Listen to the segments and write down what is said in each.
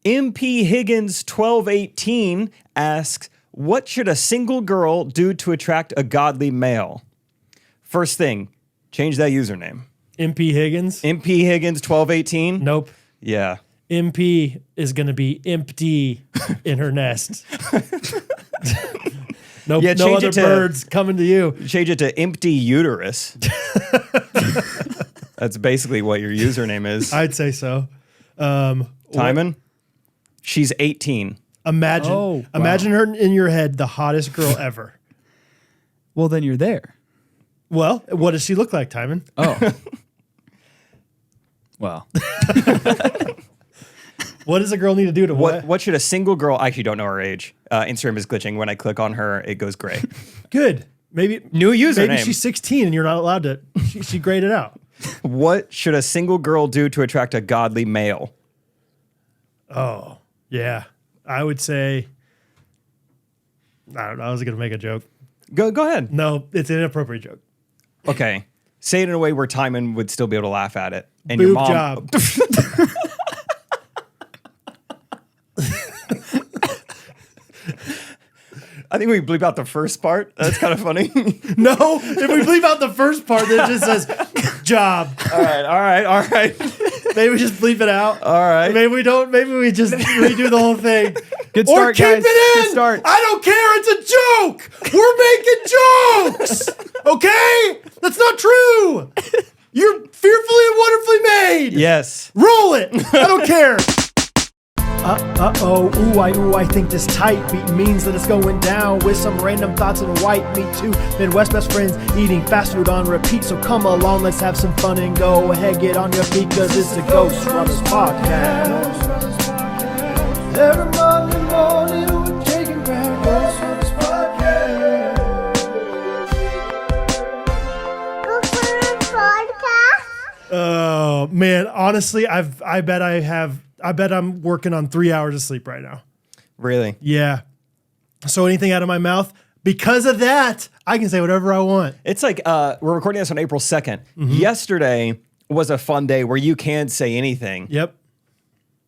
MP Higgins 1218 asks, what should a single girl do to attract a godly male? First thing, change that username. MP Higgins? MP Higgins 1218? Nope. Yeah. MP is going to be empty in her nest. No other birds coming to you. Change it to empty uterus. That's basically what your username is. I'd say so. Timon? She's 18. Imagine her in your head, the hottest girl ever. Well, then you're there. Well, what does she look like, Timon? Oh. Well. What does a girl need to do to what should a single girl? I actually don't know her age. Instagram is glitching. When I click on her, it goes gray. Good. Maybe new username. Maybe she's 16 and you're not allowed to. She graded out. What should a single girl do to attract a godly male? Oh, yeah. I would say, I don't know. I was going to make a joke. Go ahead. No, it's an inappropriate joke. Okay. Say it in a way where Timon would still be able to laugh at it. And Boob your mom. job. I think we bleep out the first part. That's kind of funny. No, if we bleep out the first part, then it just says job. All right. Maybe we just bleep it out. All right. Maybe we don't. Maybe we just redo the whole thing. Good start, or keep guys. it in. Good start. I don't care. It's a joke. We're making jokes. Okay? That's not true. You're fearfully and wonderfully made. Yes. Roll it. I don't care. I think this tight beat means that it's going down with some random thoughts and white meat too. Midwest best friends eating fast food on repeat. So come along, let's have some fun and go ahead, get on your feet, cause it's the Ghostrunners podcast. Every Monday morning we're taking back Ghostrunners podcast. Oh man, honestly, I bet I'm working on 3 hours of sleep right now. Really? Yeah. So anything out of my mouth, because of that, I can say whatever I want. It's like we're recording this on April 2nd. Mm-hmm. Yesterday was a fun day where you can say anything. Yep.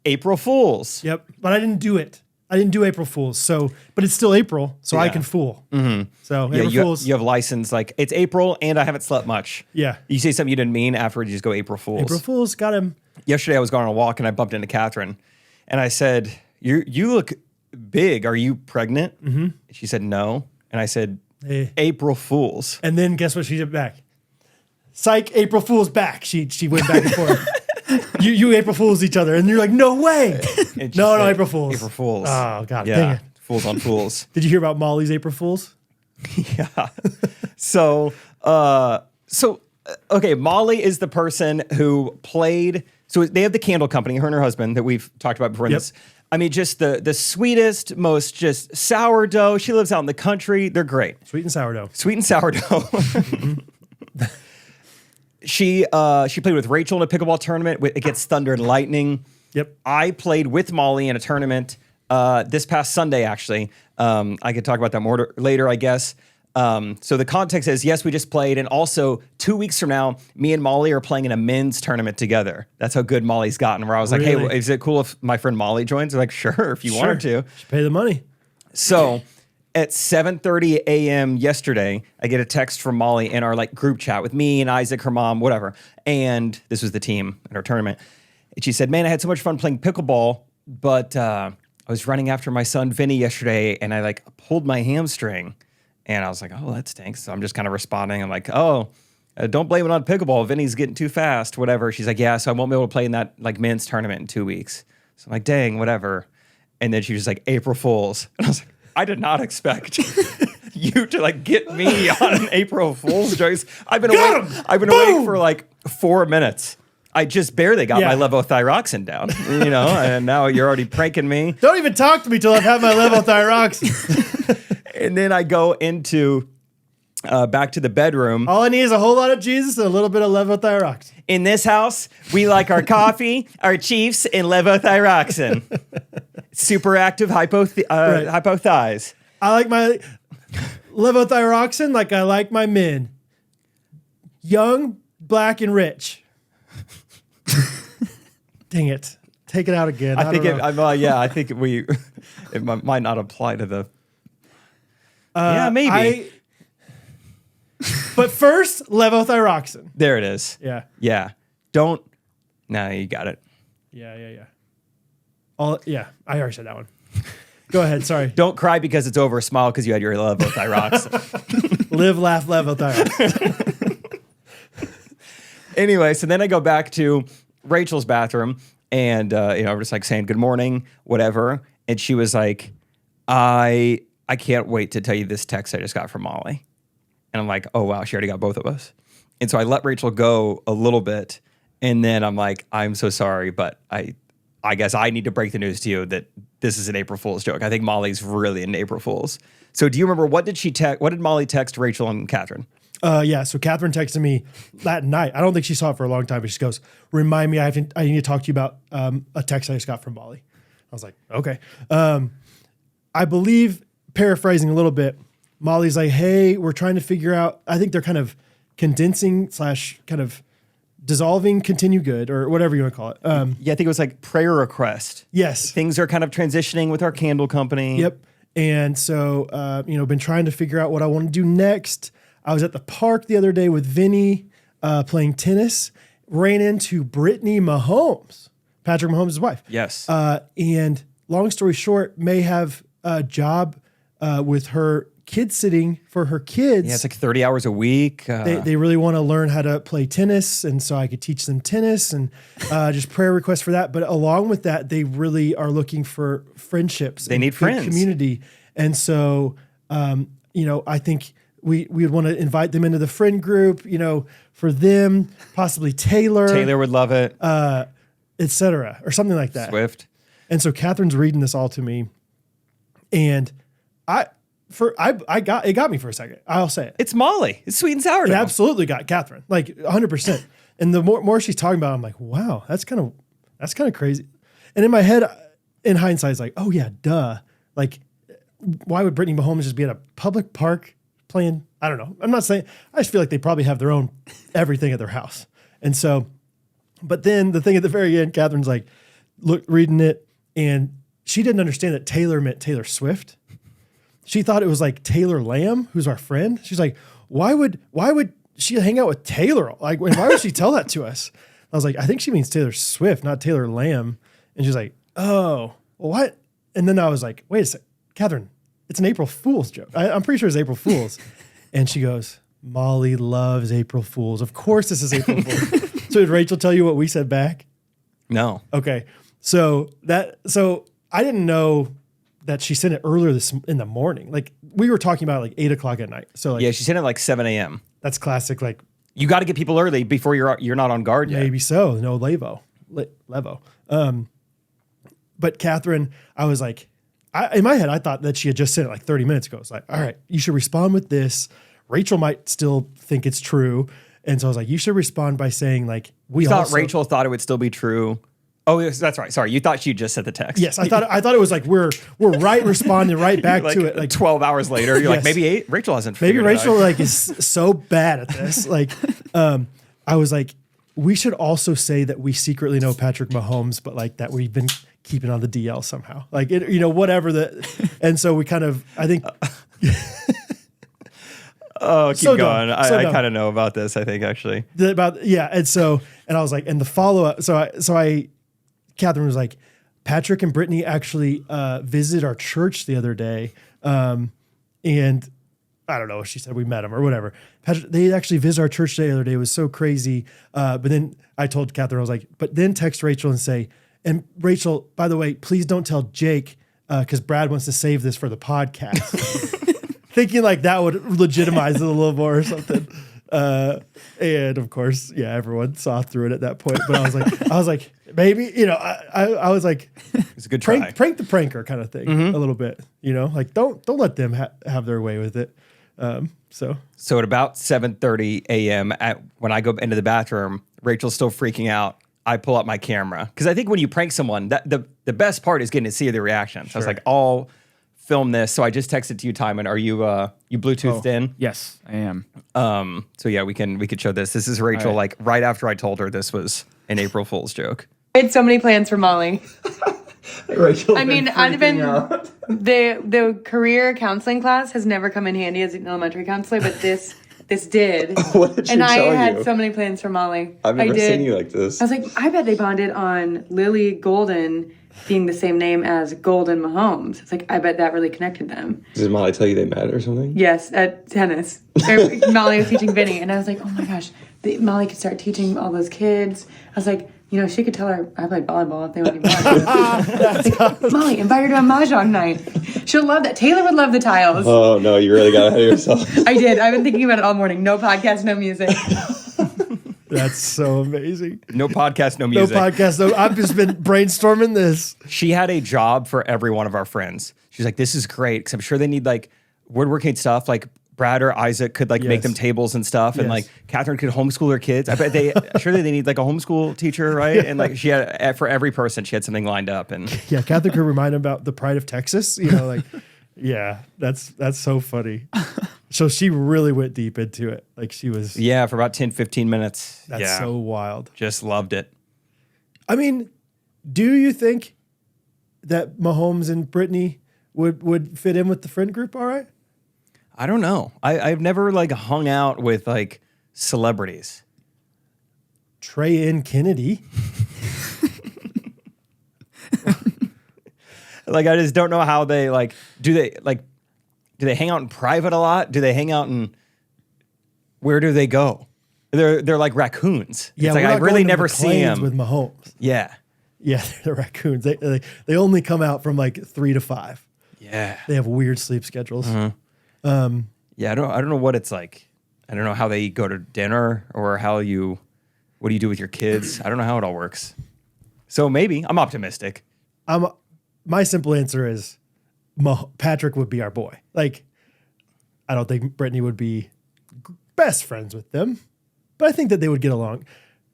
April Fools. Yep. But I didn't do it. I didn't do April Fools. But it's still April, so I can fool. Mm-hmm. So April Fools. You have license. Like, it's April and I haven't slept much. Yeah. You say something you didn't mean, afterwards you just go April Fools. April Fools, got him. Yesterday I was going on a walk and I bumped into Catherine and I said, you look big. Are you pregnant? Mm-hmm. She said, no. And I said, hey. April Fools. And then guess what she did back? Psych, April Fool's back. She went back and forth. you April Fools each other. And you're like, no way. No, April Fools. April Fools. Oh, God, yeah. dang it. Fools on Fools. Did you hear about Molly's April Fools? Yeah. So, okay, Molly is the person who played. So they have the candle company, her and her husband, that we've talked about before. In this. I mean, just the sweetest, most just sourdough. She lives out in the country. They're great. Sweet and sourdough. Sweet and sourdough. She played with Rachel in a pickleball tournament against Thunder and Lightning. Yep. I played with Molly in a tournament this past Sunday, actually. I could talk about that more later, I guess. So the context is, yes, we just played. And also 2 weeks from now, me and Molly are playing in a men's tournament together. That's how good Molly's gotten, where I was like, hey, is it cool if my friend Molly joins? They're like, sure, if you wanted to. Should pay the money. So at 7:30 a.m. yesterday, I get a text from Molly in our group chat with me and Isaac, her mom, whatever. And this was the team at our tournament. And she said, man, I had so much fun playing pickleball, but I was running after my son Vinny yesterday and I pulled my hamstring. And I was like, oh, that stinks. So I'm just kind of responding. I'm like, oh, don't blame it on pickleball. Vinny's getting too fast, whatever. She's like, yeah, so I won't be able to play in that men's tournament in 2 weeks. So I'm like, dang, whatever. And then she was like, April Fools. And I was like, I did not expect you to get me on an April Fool's jokes. I've been awake for 4 minutes. I just barely got my levothyroxine down, and now you're already pranking me. Don't even talk to me till I've had my levothyroxine. And then I go into back to the bedroom. All I need is a whole lot of Jesus and a little bit of levothyroxine. In this house, we like our coffee, our Chiefs, and levothyroxine. Super active hypothighs. I like my levothyroxine like I like my men. Young, black, and rich. Dang it. take it out again. I think don't know. I think it might not apply to the. Yeah, maybe. But first, levothyroxine. There it is. Yeah. Yeah. Don't. No, you got it. Yeah. I already said that one. Go ahead. Sorry. Don't cry because it's over. Smile because you had your levothyroxine. Live, laugh, levothyroxine. Anyway, so then I go back to Rachel's bathroom and, I'm just like saying good morning, whatever. And she was like, I can't wait to tell you this text I just got from Molly. And I'm like, oh, wow, she already got both of us. And so I let Rachel go a little bit. And then I'm like, I'm so sorry, but I guess I need to break the news to you that this is an April Fool's joke. I think Molly's really into April Fool's. So do you remember what did Molly text Rachel and Catherine? So Catherine texted me that night. I don't think she saw it for a long time, but she goes, remind me, I need to talk to you about a text I just got from Molly. I was like, okay. I believe, paraphrasing a little bit, Molly's like, hey, we're trying to figure out, I think they're kind of condensing / kind of dissolving Continue Good or whatever you want to call it. Yeah, I think it was like prayer request. Yes. Things are kind of transitioning with our candle company. Yep. And so, been trying to figure out what I want to do next. I was at the park the other day with Vinny playing tennis, ran into Brittany Mahomes, Patrick Mahomes' wife. Yes. And long story short, may have a job with her kid sitting for her kids. Yeah, it's like 30 hours a week. They really want to learn how to play tennis, and so I could teach them tennis and just prayer requests for that. But along with that, they really are looking for friendships. They need friends. Community. And so, I think we would want to invite them into the friend group, for them, possibly Taylor. Taylor would love it. Et cetera, or something like that. Swift. And so Catherine's reading this all to me, and it got me for a second. I'll say it. It's Molly. It's sweet and sour. It absolutely got Catherine, like 100%. And the more she's talking about it, I'm like, wow, that's kind of crazy. And in my head, in hindsight, it's like, oh yeah, duh. Like, why would Brittany Mahomes just be at a public park playing? I don't know. I'm not saying. I just feel like they probably have their own everything at their house. And so, but then the thing at the very end, Catherine's like, reading it, and she didn't understand that Taylor meant Taylor Swift. She thought it was like Taylor Lamb, who's our friend. She's like, why would she hang out with Taylor? Like, why would she tell that to us? I was like, I think she means Taylor Swift, not Taylor Lamb. And she's like, oh, what? And then I was like, wait a second, Catherine, it's an April Fool's joke. I'm pretty sure it's April Fool's. And she goes, Molly loves April Fools. Of course this is April Fool's. So did Rachel tell you what we said back? No. Okay. So I didn't know that she sent it earlier in the morning. Like, we were talking about like 8 o'clock at night. So like, Yeah, she sent it like 7 a.m. That's classic. Like, You got to get people early before you're not on guard yet. maybe so. No Levo. But Catherine, I was like, in my head, I thought that she had just sent it like 30 minutes ago. It's like, all right, you should respond with this. Rachel might still think it's true. And so I was like, you should respond by saying like, Rachel thought it would still be true. Oh, yes, that's right. Sorry, you thought she just sent the text. Yes, I thought it was like we're right responding right back like to it. Like 12 hours later, you're Yes. like, maybe Rachel hasn't. Maybe figured Rachel it out. like is so bad at this. Like, I was like, we should also say that we secretly know Patrick Mahomes, but like that we've been keeping on the DL somehow. Like, whatever and so we kind of, I think. Oh, keep So going. dumb. So I dumb. kind of know about this. I think actually. And I was like, and the follow up. So Catherine was like, Patrick and Brittany actually visited our church the other day, and I don't know. She said we met him or whatever. Patrick, they actually visited our church the other day. It was so crazy. But then I told Catherine, I was like, but then text Rachel and say, and Rachel, by the way, please don't tell Jake because Brad wants to save this for the podcast. Thinking like that would legitimize it a little more or something. And of course, yeah, everyone saw through it at that point. But I was like, maybe, I was like, It's a good try. prank the pranker kind of thing a little bit, like don't let them have their way with it. So at about 7:30 a.m. when I go into the bathroom, Rachel's still freaking out. I pull out my camera because I think when you prank someone, that the best part is getting to see their reaction. So I was like, I'll film this. So I just texted to you, Timon. Are you Bluetoothed in? Yes, I am. So yeah, we could show this. This is Rachel, All right. like right after I told her this was an April Fool's joke. had so many plans for Molly. Rachel's I mean, been I'd have been freaking out. the career counseling class has never come in handy as an elementary counselor, but this did. What did she And I tell had you? so many plans for Molly. I've never I did. seen you like this. I was like, I bet they bonded on Lily Golden being the same name as Golden Mahomes. It's like, I bet that really connected them. Did Molly tell you they met or something? Yes, at tennis. Molly was teaching Vinny, and I was like, oh my gosh, Molly could start teaching all those kids. I was like, you know, she could tell her I played volleyball if they would want to. Molly, invite her to a mahjong night. She'll love that. Taylor would love the tiles. Oh, no, you really got ahead of yourself. I did. I've been thinking about it all morning. No podcast, no music. That's so amazing. No podcast, no No music. podcast. No, I've just been brainstorming this. She had a job for every one of our friends. She's like, this is great because I'm sure they need like woodworking stuff. Like Brad or Isaac could like make Yes. them tables and stuff, and Yes. like Catherine could homeschool her kids. I bet surely they need like a homeschool teacher, right? And like she had for every person, she had something lined up. And Yeah, Catherine could remind him about the pride of Texas. You know, like, yeah, that's so funny. So she really went deep into it. Like she was. yeah, for about 10, 15 minutes. That's yeah, so wild. just loved it. I mean, do you think that Mahomes and Brittany would fit in with the friend group? All right. I don't know. I've never like hung out with like celebrities. Trey and Kennedy. Like I just don't know how they like. Do they hang out in private a lot? Do they hang out in? Where do they go? They're like raccoons. Yeah, it's like we're I not really going to never see McLean's them. with Mahomes. Yeah, Yeah, they're raccoons. They only come out from like 3 to 5. yeah, They have weird sleep schedules. yeah. I don't know what it's like. I don't know how they go to dinner or what do you do with your kids? I don't know how it all works. So maybe I'm optimistic. My simple answer is Patrick would be our boy. Like, I don't think Brittany would be best friends with them, but I think that they would get along.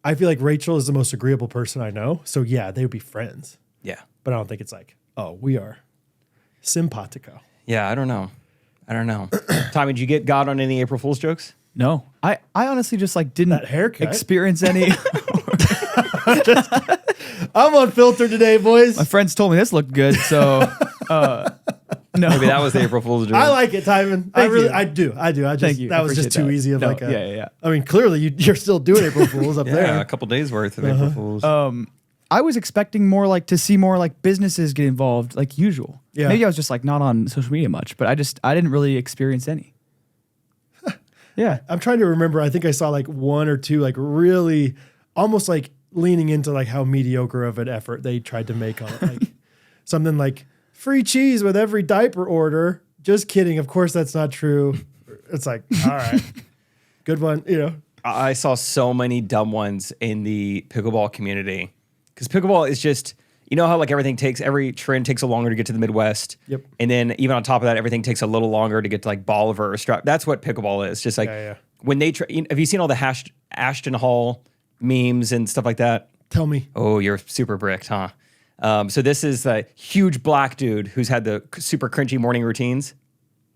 I feel like Rachel is the most agreeable person I know. So yeah, they would be friends, Yeah, but I don't think it's like, oh, we are simpatico. yeah. I don't know. Tommy, did you get God on any April Fool's jokes? No, I honestly just like didn't That haircut. experience any. I'm unfiltered today, boys. My friends told me this looked good, so no. Maybe that was the April Fool's joke. I like it, Timon. Thank you. I do. I just, Thank you. that I was just appreciate too that. easy of No, like a, yeah. I mean, clearly you're still doing April Fools up Yeah, there. a couple days worth of April Fools. I was expecting more like to see more like businesses get involved like usual. Yeah. Maybe I was just like not on social media much, but I didn't really experience any. Yeah. I'm trying to remember. I think I saw like one or two, like really almost like leaning into like how mediocre of an effort they tried to make on it. Like something like free cheese with every diaper order. Just kidding. Of course, that's not true. It's like, all right, good one. You know, I saw so many dumb ones in the pickleball community because pickleball is just, you know how like every trend takes a longer to get to the Midwest. Yep. And then even on top of that, everything takes a little longer to get to like Bolivar or Stroud. That's what pickleball is. Just like Yeah. when they have you seen all the Ashton Hall memes and stuff like that? tell me. Oh, you're super bricked, huh? So this is a huge black dude who's had the super cringy morning routines.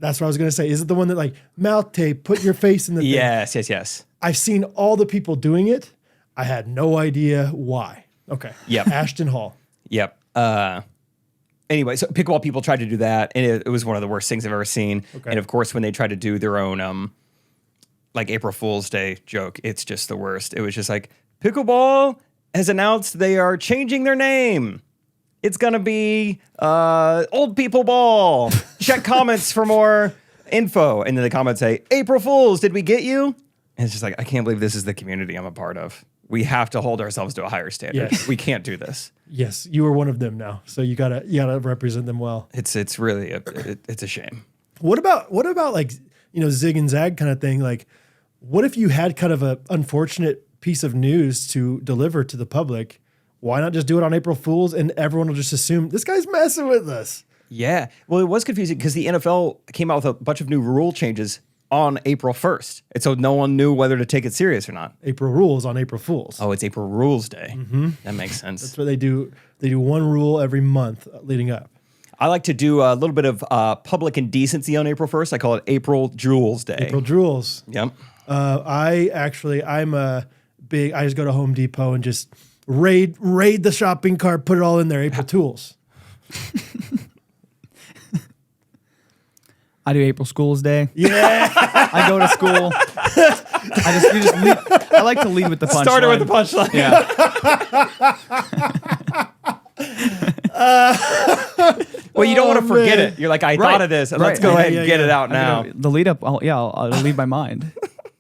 That's what I was going to say. Is it the one that like mouth tape, put your face in the thing? Yes. I've seen all the people doing it. I had no idea why. Okay. Yep. Ashton Hall. Yep. Anyway, so pickleball people tried to do that, and it was one of the worst things I've ever seen. Okay. And of course, when they tried to do their own like April Fool's Day joke, it's just the worst. It was just like pickleball has announced they are changing their name. It's gonna be Old People Ball. Check comments for more info. And then the comments say, April Fools, did we get you? And it's just like, I can't believe this is the community I'm a part of. We have to hold ourselves to a higher standard. Yes. We can't do this. Yes, you are one of them now. So you gotta represent them well. It's really it's a shame. What about like, you know, zig and zag kind of thing? Like, what if you had kind of a unfortunate piece of news to deliver to the public? Why not just do it on April Fools and everyone will just assume this guy's messing with us? Yeah. Well, it was confusing because the NFL came out with a bunch of new rule changes on April 1st. And so no one knew whether to take it serious or not. April Rules on April Fools. Oh, it's April Rules Day. That makes sense. That's what they do. They do one rule every month leading up. I like to do a little bit of public indecency on April 1st. I call it April Jewels Day. April Jewels. Yep. I just go to Home Depot and just Raid the shopping cart, put it all in there. April Tools. I do April Schools Day. Yeah. I go to school. I like to lead with the punchline. Started with the punchline. Yeah. Well, you don't want to forget man. it. You're like, I Right. thought of this, and let's Right. go Yeah, ahead yeah, and get yeah. it out now. The lead up, I'll leave my mind.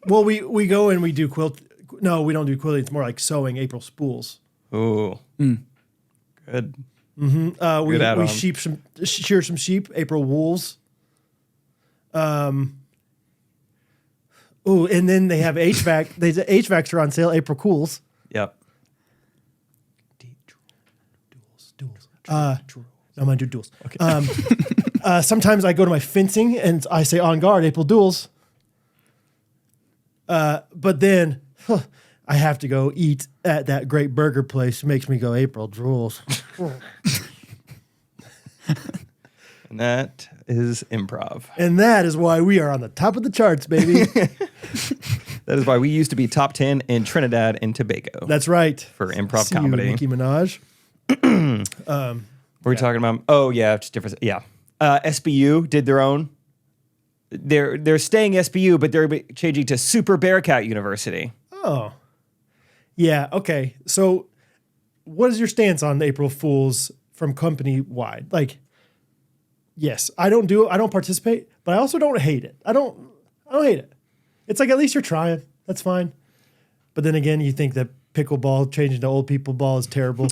Well, we go and we do quilt. No, we don't do quilting. It's more like sewing April spools. Ooh. Good. We add-on. shear some sheep. April wools. And then they have HVAC. HVACs are on sale. April cools. Yep. Duels. I'm gonna do duels. Okay. Sometimes I go to my fencing and I say on guard. April duels. But then I have to go eat at that great burger place. Makes me go April drools. And that is improv. And that is why we are on the top of the charts, baby. That is why we used to be top 10 in Trinidad and Tobago. That's right. For improv See you, comedy. Nicki Minaj. What were we talking about? Oh, yeah, just different. Yeah. SBU did their own. They're staying SBU, but they're changing to Super Bearcat University. Oh. Yeah, okay. So what is your stance on April Fools from company wide? Like, yes, I don't participate, but I also don't hate it. I don't hate it. It's like, at least you're trying. That's fine. But then again, you think that pickleball changing to old people ball is terrible.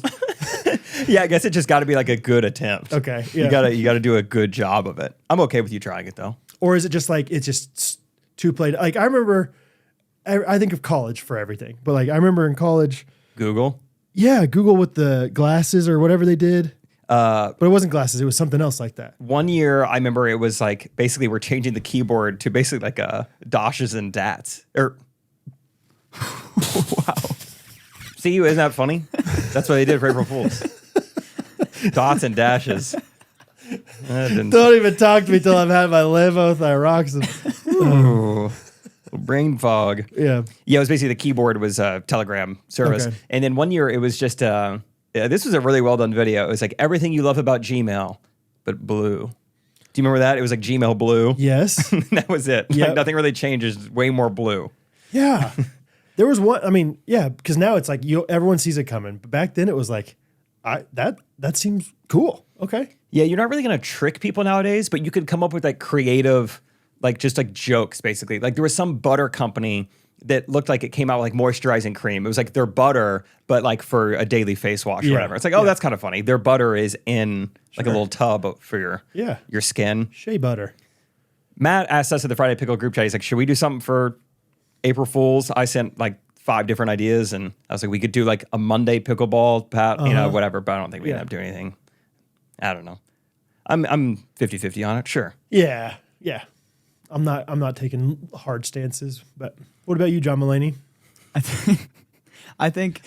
Yeah, I guess it just got to be like a good attempt. Okay, yeah. You gotta do a good job of it. I'm okay with you trying it though. Or is it just like, it's just two played? Like, I remember, I think of college for everything, but like, I remember in college, Google. yeah, Google with the glasses or whatever they did. But it wasn't glasses. It was something else like that. One year, I remember it was like basically we're changing the keyboard to basically like dashes and dats. Wow. See, isn't that funny? That's what they did for April Fools. Dots and dashes. Don't even talk to me till I've had my levothyroxine. Ooh, brain fog. Yeah. Yeah, it was basically the keyboard was a Telegram service. Okay. And then one year it was just, this was a really well done video. It was like everything you love about Gmail, but blue. Do you remember that? It was like Gmail blue. Yes. That was it. Yep. Like nothing really changes, way more blue. Yeah. There was one, I mean, yeah, because now it's like everyone sees it coming. But back then it was like, that seems cool. Okay. Yeah, you're not really going to trick people nowadays, but you could come up with like creative, like just like jokes basically. Like there was some butter company that looked like it came out with like moisturizing cream. It was like their butter, but like for a daily face wash or whatever. It's like, oh, that's kind of funny. Their butter is in like a little tub for your skin. Shea butter. Matt asked us at the Friday Pickle group chat, he's like, should we do something for April Fools? I sent like 5 different ideas and I was like, we could do like a Monday pickleball, Pat, you know, whatever, but I don't think we end up doing anything. I don't know. I'm 50-50 on it, sure. Yeah. Yeah. I'm not taking hard stances, but what about you, John Mulaney? I think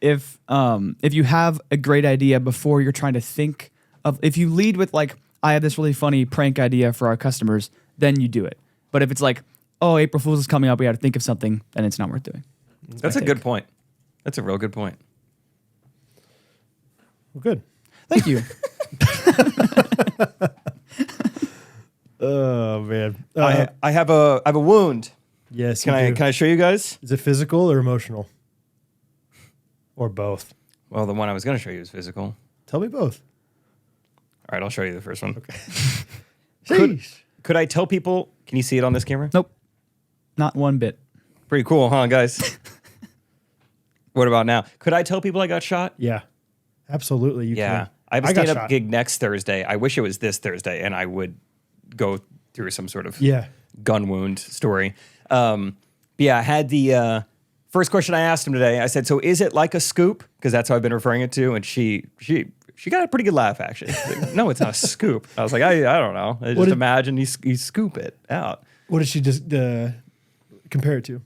if you have a great idea before you're trying to think of, if you lead with like, I have this really funny prank idea for our customers, then you do it. But if it's like, oh, April Fool's is coming up, we got to think of something, then it's not worth doing. That's a good point. That's a real good point. Well, good. Thank you. Oh man. I have a wound. Yes. Can I show you guys? Is it physical or emotional? Or both? Well, the one I was going to show you is physical. Tell me both. All right, I'll show you the first one. Okay. Could I tell people? Can you see it on this camera? Nope. Not one bit. Pretty cool, huh, guys? What about now? Could I tell people I got shot? Yeah. Absolutely. You Yeah. can. I have a got stand-up shot. gig next Thursday. I wish it was this Thursday, and I would go through some sort of gun wound story. But yeah, I had the first question I asked him today. I said, "So is it like a scoop?" Because that's how I've been referring it to, and she got a pretty good laugh actually. Like, no, it's not a scoop. I was like, I don't know. I just imagine you scoop it out. What did she just compare it to?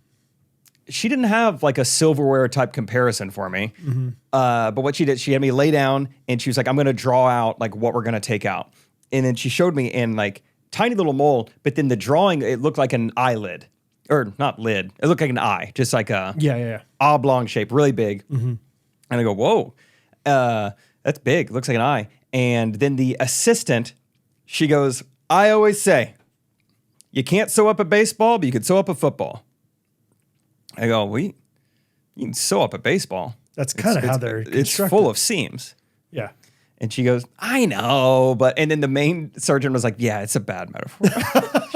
She didn't have like a silverware type comparison for me. Mm-hmm. But what she did, she had me lay down and she was like, I'm going to draw out like what we're going to take out. And then she showed me in like tiny little mold, but then the drawing, it looked like an eyelid or not lid. It looked like an eye, just like a Yeah. oblong shape, really big. Mm-hmm. And I go, whoa, that's big. Looks like an eye. And then the assistant, she goes, I always say, you can't sew up a baseball, but you can sew up a football. I go, well, you can sew up a baseball. That's kind of how they're It's constructed. full of seams. Yeah. And she goes, I know, but, and then the main surgeon was like, yeah, it's a bad metaphor.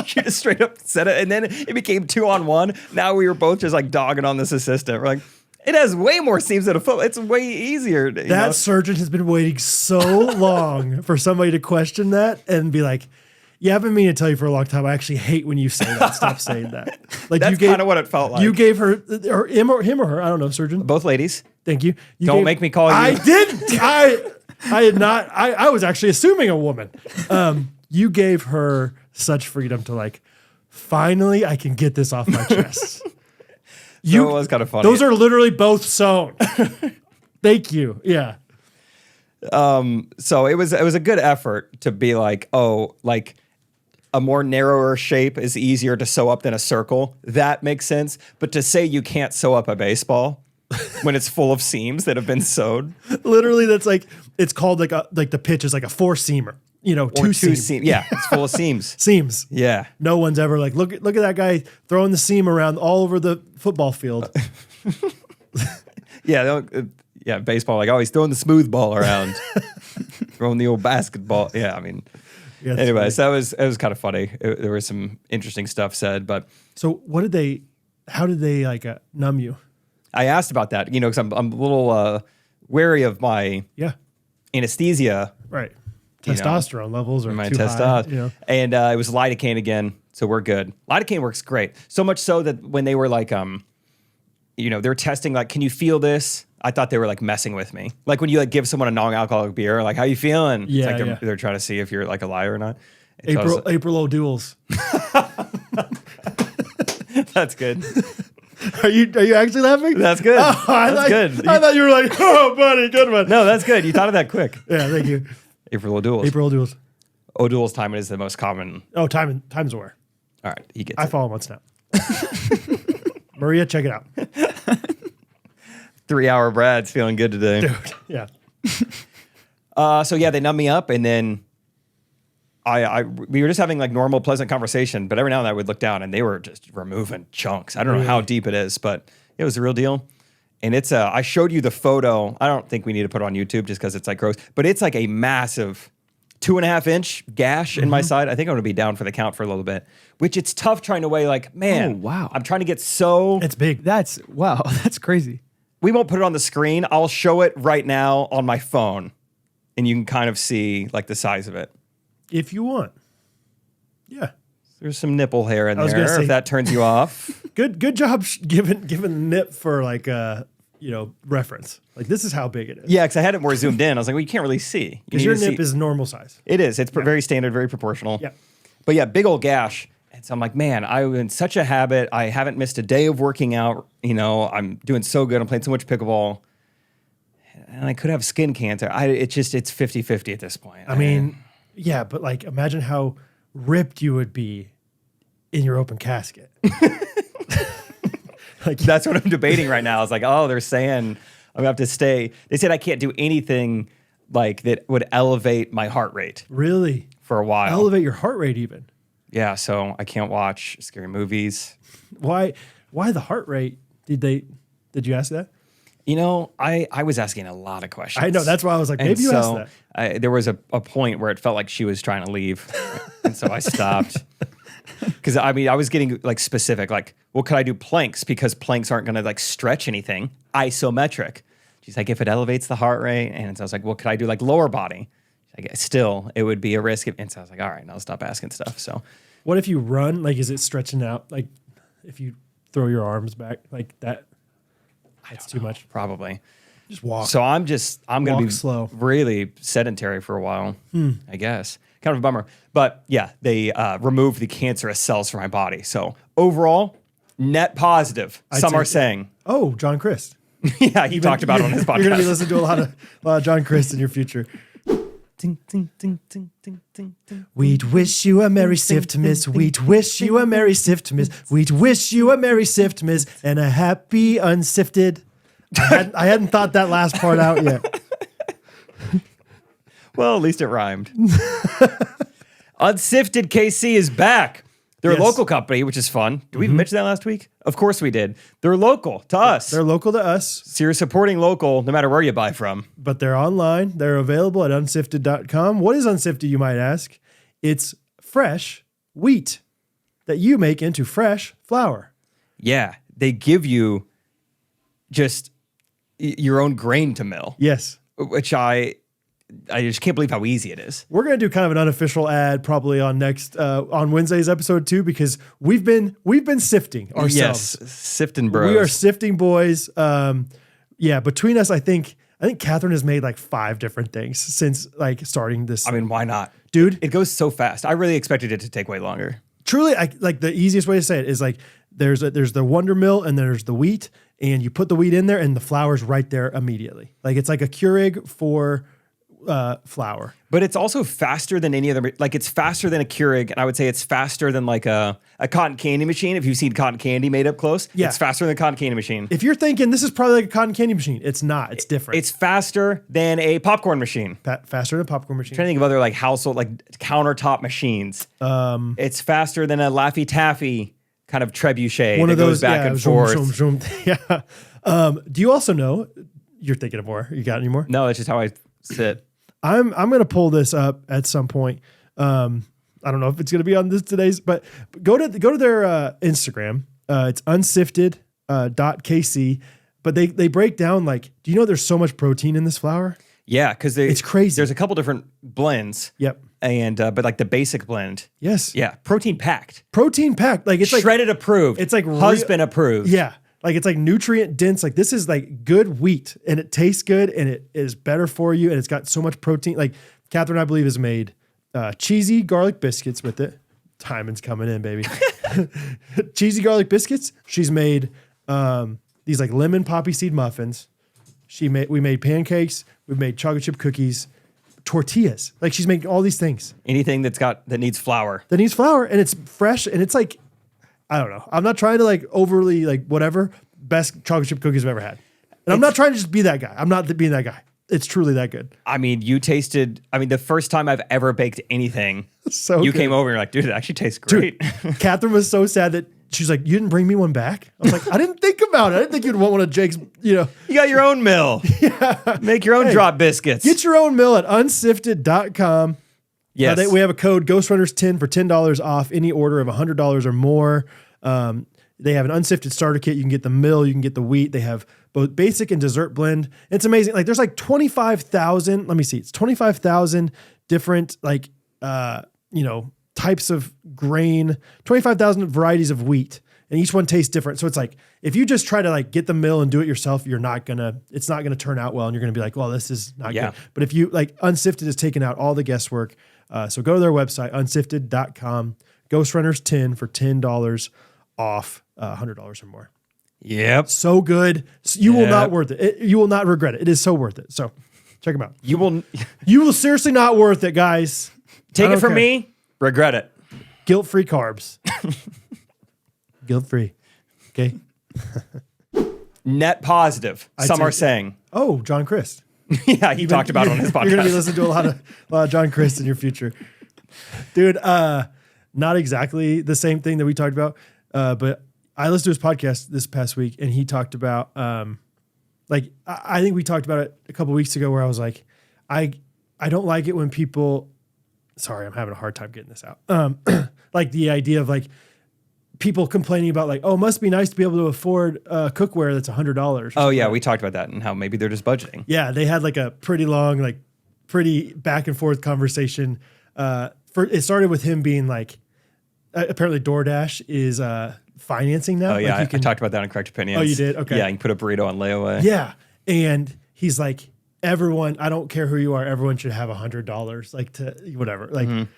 She just straight up said it. And then it became 2-on-1. Now we were both just like dogging on this assistant. We're like, it has way more seams than a foot. It's way easier. That surgeon has been waiting so long for somebody to question that and be like, yeah, I've been meaning to tell you for a long time. I actually hate when you say that. Stop saying that. Like That's kind of what it felt like. You gave her, or him or her, I don't know, surgeon. Both ladies. Thank you. Don't make me call you. I didn't. I had not. I was actually assuming a woman. You gave her such freedom to like, finally, I can get this off my chest. It was kind of funny. Those are literally both sewn. Thank you. Yeah. So it was a good effort to be like, oh, like a more narrower shape is easier to sew up than a circle. That makes sense. But to say you can't sew up a baseball when it's full of seams that have been sewed. Literally, that's like, it's called like the pitch is like a 4-seamer. You know, Or two seam. seams. Yeah, it's full of seams. Seams. Yeah. No one's ever like, look at that guy throwing the seam around all over the football field. Yeah, baseball, like, oh, he's throwing the smooth ball around. Throwing the old basketball. Yeah, I mean, Yeah, that's anyway, funny. so it was kind of funny. There was some interesting stuff said, but So how did they like numb you? I asked about that, you know, because I'm a little wary of my Yeah. anesthesia. Right. You know, Testosterone levels are my too high. testosterone. You know? And it was lidocaine again, so we're good. Lidocaine works great. So much so that when they were like, you know, they're testing, like, can you feel this? I thought they were like messing with me. Like when you like give someone a non-alcoholic beer, like, how you feeling? Yeah, it's like yeah. they're trying to see if you're like a liar or not. And so I was April O'Doul's. like, that's good. Are you actually laughing? That's good. Oh, That's good. I thought you were like, oh, buddy, good one. No, that's good. You thought of that quick. Yeah, thank you. April O'Doul's. April O'Doul's. O'Doul's Timon is the most common. Oh, Time's Aware. All right, he gets I it. follow him on Snap. Maria, check it out. 3-hour Brad's feeling good today. Dude, yeah. So yeah, they numbed me up, and then we were just having like normal, pleasant conversation. But every now and then I would look down, and they were just removing chunks. I don't know how deep it is, but it was the real deal. And it's I showed you the photo. I don't think we need to put it on YouTube just because it's like gross, but it's like a massive 2.5-inch gash in my side. I think I'm gonna be down for the count for a little bit, which it's tough trying to weigh. Like, man, Oh, wow. I'm trying to get so. It's big. Wow, that's crazy. We won't put it on the screen. I'll show it right now on my phone, and you can kind of see like the size of it. If you want. Yeah. There's some nipple hair in was gonna there. say- If that turns you off, Good job giving the nip for like reference. Like this is how big it is. yeah, because I had it more zoomed in. I was like, well, you can't really see Because your nip is normal size. It is. It's very standard, very proportional. Yeah. But yeah, big old gash. And so I'm like, man, I'm in such a habit. I haven't missed a day of working out. You know, I'm doing so good. I'm playing so much pickleball. And I could have skin cancer. It's 50-50 at this point. I mean, yeah, but like imagine how ripped you would be in your open casket. Like that's what I'm debating right now. It's like, oh, they're saying I'm gonna have to stay. They said I can't do anything like that would elevate my heart rate really for a while. elevate your heart rate even. Yeah, so I can't watch scary movies. Why the heart rate? Did you ask that? You know, I was asking a lot of questions. I know, that's why I was like, maybe you asked that. There was a point where it felt like she was trying to leave. And so I stopped. Because I mean, I was getting like specific, like, well, could I do planks? Because planks aren't going to like stretch anything. Isometric. She's like, if it elevates the heart rate. And so I was like, well, could I do like lower body? Like, still, it would be a risk. And so I was like, all right, I'll stop asking stuff. So What if you run? Like, is it stretching out? Like, if you throw your arms back like that, that's too much. probably. Just walk. So I'm going to Walk be slow. really sedentary for a while, I guess. Kind of a bummer. But yeah, they removed the cancerous cells from my body. So overall, net positive. Some are saying. Oh, John Christ. Yeah, he talked about it on his podcast. You're going to be listening to a lot of John Christ in your future. Ding, ding, ding, ding, ding, ding, ding. We'd wish you a merry Siftmas. We'd wish you a merry Siftmas. We'd wish you a merry Siftmas and a happy Unsifted. I hadn't thought that last part out yet. Well, at least it rhymed. Unsifted KC is back. They're Yes. a local company, which is fun. Did we mention that last week? Of course we did. They're local to us. They're local to us, So you're supporting local no matter where you buy from. but they're online. They're available at unsifted.com. What is Unsifted, you might ask? It's fresh wheat that you make into fresh flour. Yeah, they give you just your own grain to mill, Yes. which I just can't believe how easy it is. We're gonna do kind of an unofficial ad probably on on Wednesday's episode too, because we've been sifting ourselves. Yes, sifting bros. We are sifting boys. Yeah, between us, I think Catherine has made like 5 different things since like starting this. I mean, why not? Dude, It goes so fast. I really expected it to take way longer. truly, like the easiest way to say it is like there's the Wonder Mill and there's the wheat, and you put the wheat in there and the flour's right there immediately. Like it's like a Keurig for flour. But it's also faster than any other. Like it's faster than a Keurig, and I would say it's faster than like a cotton candy machine. If you've seen cotton candy made up close, Yeah. it's faster than a cotton candy machine. If you're thinking this is probably like a cotton candy machine, it's not. It's different. It's faster than a popcorn machine. Faster than a popcorn machine. trying to think of other like household, like countertop machines. It's faster than a Laffy Taffy kind of trebuchet One that of those goes back and zoom, forth. zoom, zoom. Yeah. Do you also know? You're thinking of more. You got any more? No, that's just how I sit. I'm going to pull this up at some point. I don't know if it's going to be on this today's, but go to their Instagram. It's unsifted.kc. But they break down like, do you know there's so much protein in this flour? Yeah, because It's crazy. There's a couple different blends. Yep. And but like the basic blend, Yes. yeah, protein packed, Protein packed. Like it's like shredded approved. it's like husband approved. Yeah. Like it's like nutrient dense. Like this is like good wheat and it tastes good and it is better for you. And it's got so much protein. Like Catherine, I believe, has made cheesy garlic biscuits with it. Timon's coming in, baby. Cheesy garlic biscuits. She's made these like lemon poppy seed muffins. We made pancakes. We've made chocolate chip cookies, tortillas. Like she's making all these things. Anything that needs flour. That needs flour and it's fresh and it's like, I don't know. I'm not trying to like overly like whatever. Best chocolate chip cookies I've ever had. And I'm not trying to just be that guy. I'm not being that guy. It's truly that good. I mean, the first time I've ever baked anything, So you good. came over and you're like, dude, it actually tastes great. Catherine was so sad that she's like, you didn't bring me one back? I was like, I didn't think about it. I didn't think you'd want one of Jake's, You got your own mill. Make your own drop biscuits. Get your own mill at unsifted.com. Yes. We have a code Ghostrunners10 for $10 off any order of $100 or more. They have an unsifted starter kit. You can get the mill, you can get the wheat. They have both basic and dessert blend. It's amazing. Like there's like 25,000, let me see. It's 25,000 different like, types of grain, 25,000 varieties of wheat, and each one tastes different. So it's like, if you just try to like get the mill and do it yourself, it's not going to turn out well. And you're going to be like, well, this is not good. But if you like Unsifted has taken out all the guesswork. So go to their website, unsifted.com, Ghostrunners10 for $10 off $100 or more. Yep. So good. You will not worth it. You will not regret it. It is so worth it. So check them out. You You will seriously not worth it, guys. take I it don't from care. me. Regret it. Guilt-free carbs. Guilt-free. Okay. Net positive. Some say- are saying. Oh, John Christ. Yeah, he talked about it on his podcast. You're going to be listening to a lot of John Christ in your future. Dude, not exactly the same thing that we talked about, but I listened to his podcast this past week, and he talked about, I think we talked about it a couple weeks ago where I was like, I don't like it when people, sorry, I'm having a hard time getting this out. Like the idea of like people complaining about like, oh, it must be nice to be able to afford cookware that's $100. Oh, yeah, we talked about that and how maybe they're just budgeting. Yeah, they had like a pretty long, like pretty back and forth conversation. It started with him being like, apparently DoorDash is financing now. Oh, yeah, Like I talked about that in Correct Opinions. Oh, you did? Okay. Yeah, you can put a burrito on layaway. Yeah, and he's like, everyone, I don't care who you are, everyone should have $100, like to whatever. Like, and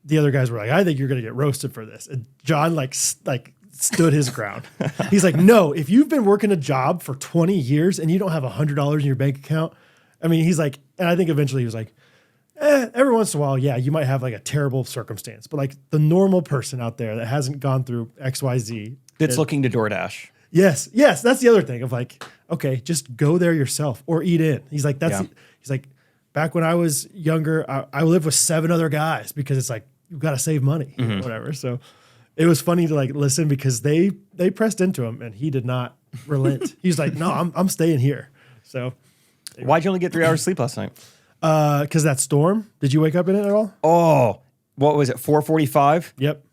the other guys were like, I think you're gonna get roasted for this. And John like stood his ground. He's like, no, if you've been working a job for 20 years and you don't have $100 in your bank account, I mean, he's like, and I think eventually he was like, every once in a while, yeah, you might have like a terrible circumstance, but like the normal person out there that hasn't gone through XYZ That's looking to DoorDash. Yes, that's the other thing of like, okay, just go there yourself or eat in. He's like, he's like, back when I was younger, I lived with 7 other guys because it's like, you've got to save money or whatever. So it was funny to like listen because they pressed into him and he did not relent. He's like, no, I'm staying here. So Why'd you only get 3 hours sleep last night? because that storm, did you wake up in it at all? Oh, what was it? 4:45? Yep.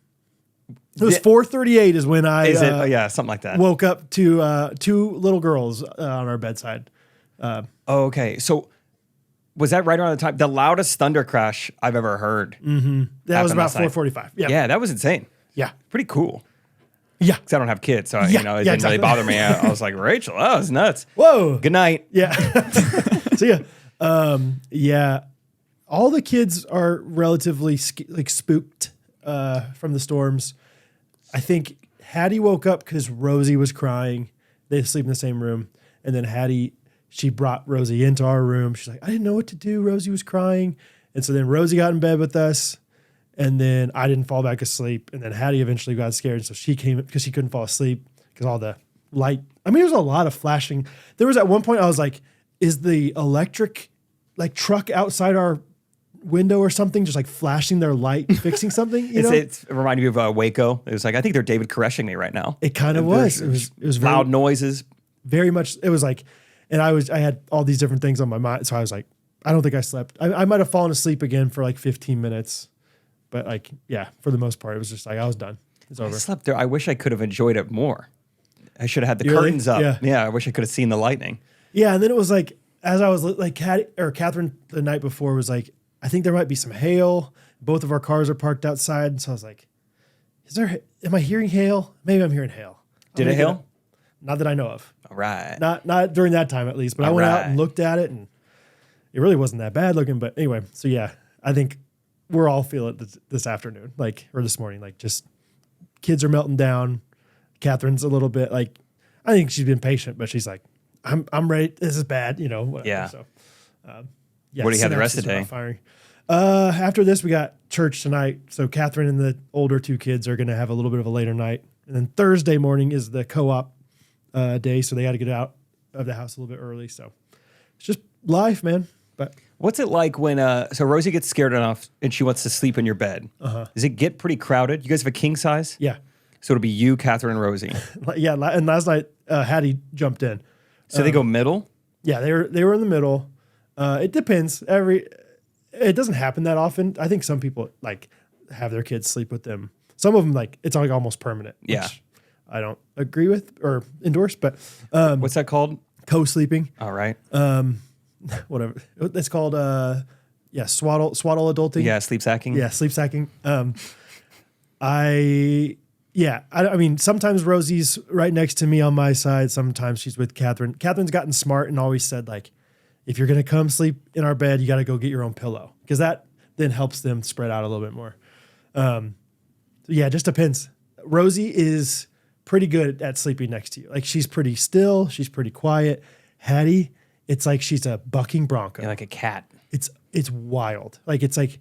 It was 4:38 is when I Yeah, something like that. woke up to 2 little girls on our bedside. Oh, okay. So was that right around the time? The loudest thunder crash I've ever heard. That was happened about last night. 4:45. Yeah. Yeah, that was insane. Yeah. Pretty cool. Yeah. Because I don't have kids, so Yeah, it yeah, didn't really exactly. bother me. I was like, Rachel, that was nuts. Whoa. Good night. Yeah. So yeah. All the kids are relatively spooked from the storms. I think Hattie woke up because Rosie was crying. They sleep in the same room. And then Hattie, she brought Rosie into our room. She's like, I didn't know what to do. Rosie was crying. And so then Rosie got in bed with us. And then I didn't fall back asleep. And then Hattie eventually got scared. So she came because she couldn't fall asleep because all the light. I mean, there was a lot of flashing. There was at one point I was like, is the electric like truck outside our window or something just like flashing their light, fixing something? You know? It reminded me of Waco. It was like, I think they're David Koreshing me right now. It kind of was. It was very, loud noises. very much. It was like, and I had all these different things on my mind. So I was like, I don't think I slept. I might have fallen asleep again for like 15 minutes. But like, yeah, for the most part, it was just like, I was done. It's I over. slept there. I wish I could have enjoyed it more. I should have had the Really? curtains up. Yeah. I wish I could have seen the lightning. Yeah. And then it was like, as I was like, Catherine the night before was like, I think there might be some hail. Both of our cars are parked outside. So I was like, am I hearing hail? Maybe I'm hearing hail. Did it hail? Not that I know of. All right. Not during that time at least. But I went out and looked at it and it really wasn't that bad looking. But anyway, so yeah, I think we're all feeling it this afternoon, like, or this morning, like just kids are melting down. Catherine's a little bit like, I think she's been patient, but she's like, I'm ready. This is bad, whatever. Yeah. So, What do you have the rest of the day? Firing. After this, we got church tonight. So Catherine and the older 2 kids are going to have a little bit of a later night. And then Thursday morning is the co-op day. So they got to get out of the house a little bit early. So it's just life, man. But What's it like when, so Rosie gets scared enough and she wants to sleep in your bed. Does it get pretty crowded? You guys have a king size? yeah. So it'll be you, Catherine, and Rosie. Yeah. And last night, Hattie jumped in. So they go middle? Yeah, they were in the middle. It depends. It doesn't happen that often. I think some people like have their kids sleep with them. Some of them like it's like almost permanent. Yeah. Which I don't agree with or endorse, but What's that called? co-sleeping, All right. whatever it's called. Swaddle adulting. Yeah, sleep sacking. Yeah, sleep sacking. I mean, sometimes Rosie's right next to me on my side. Sometimes she's with Catherine. Catherine's gotten smart and always said, like, if you're going to come sleep in our bed, you got to go get your own pillow because that then helps them spread out a little bit more. It just depends. Rosie is pretty good at sleeping next to you. Like, she's pretty still. She's pretty quiet. Hattie, it's like she's a bucking bronco. Yeah, like a cat. It's wild. Like, it's like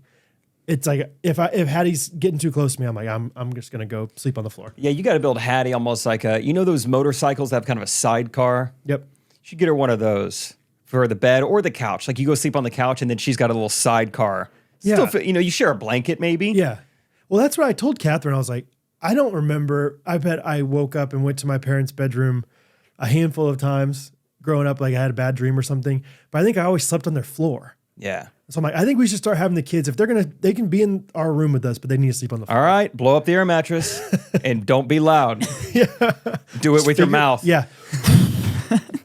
if Hattie's getting too close to me, I'm like, I'm just gonna go sleep on the floor. Yeah, you got to build Hattie almost like those motorcycles that have kind of a sidecar? Yep. You should get her one of those for the bed or the couch. Like you go sleep on the couch and then she's got a little sidecar. Yeah. Still, you share a blanket maybe. Yeah. Well, that's what I told Catherine. I was like, I don't remember. I bet I woke up and went to my parents' bedroom a handful of times growing up. Like I had a bad dream or something, but I think I always slept on their floor. Yeah. So I'm like, I think we should start having the kids. If they can be in our room with us, but they need to sleep on the floor. All right, blow up the air mattress and don't be loud. Yeah. Do it with your mouth. Yeah.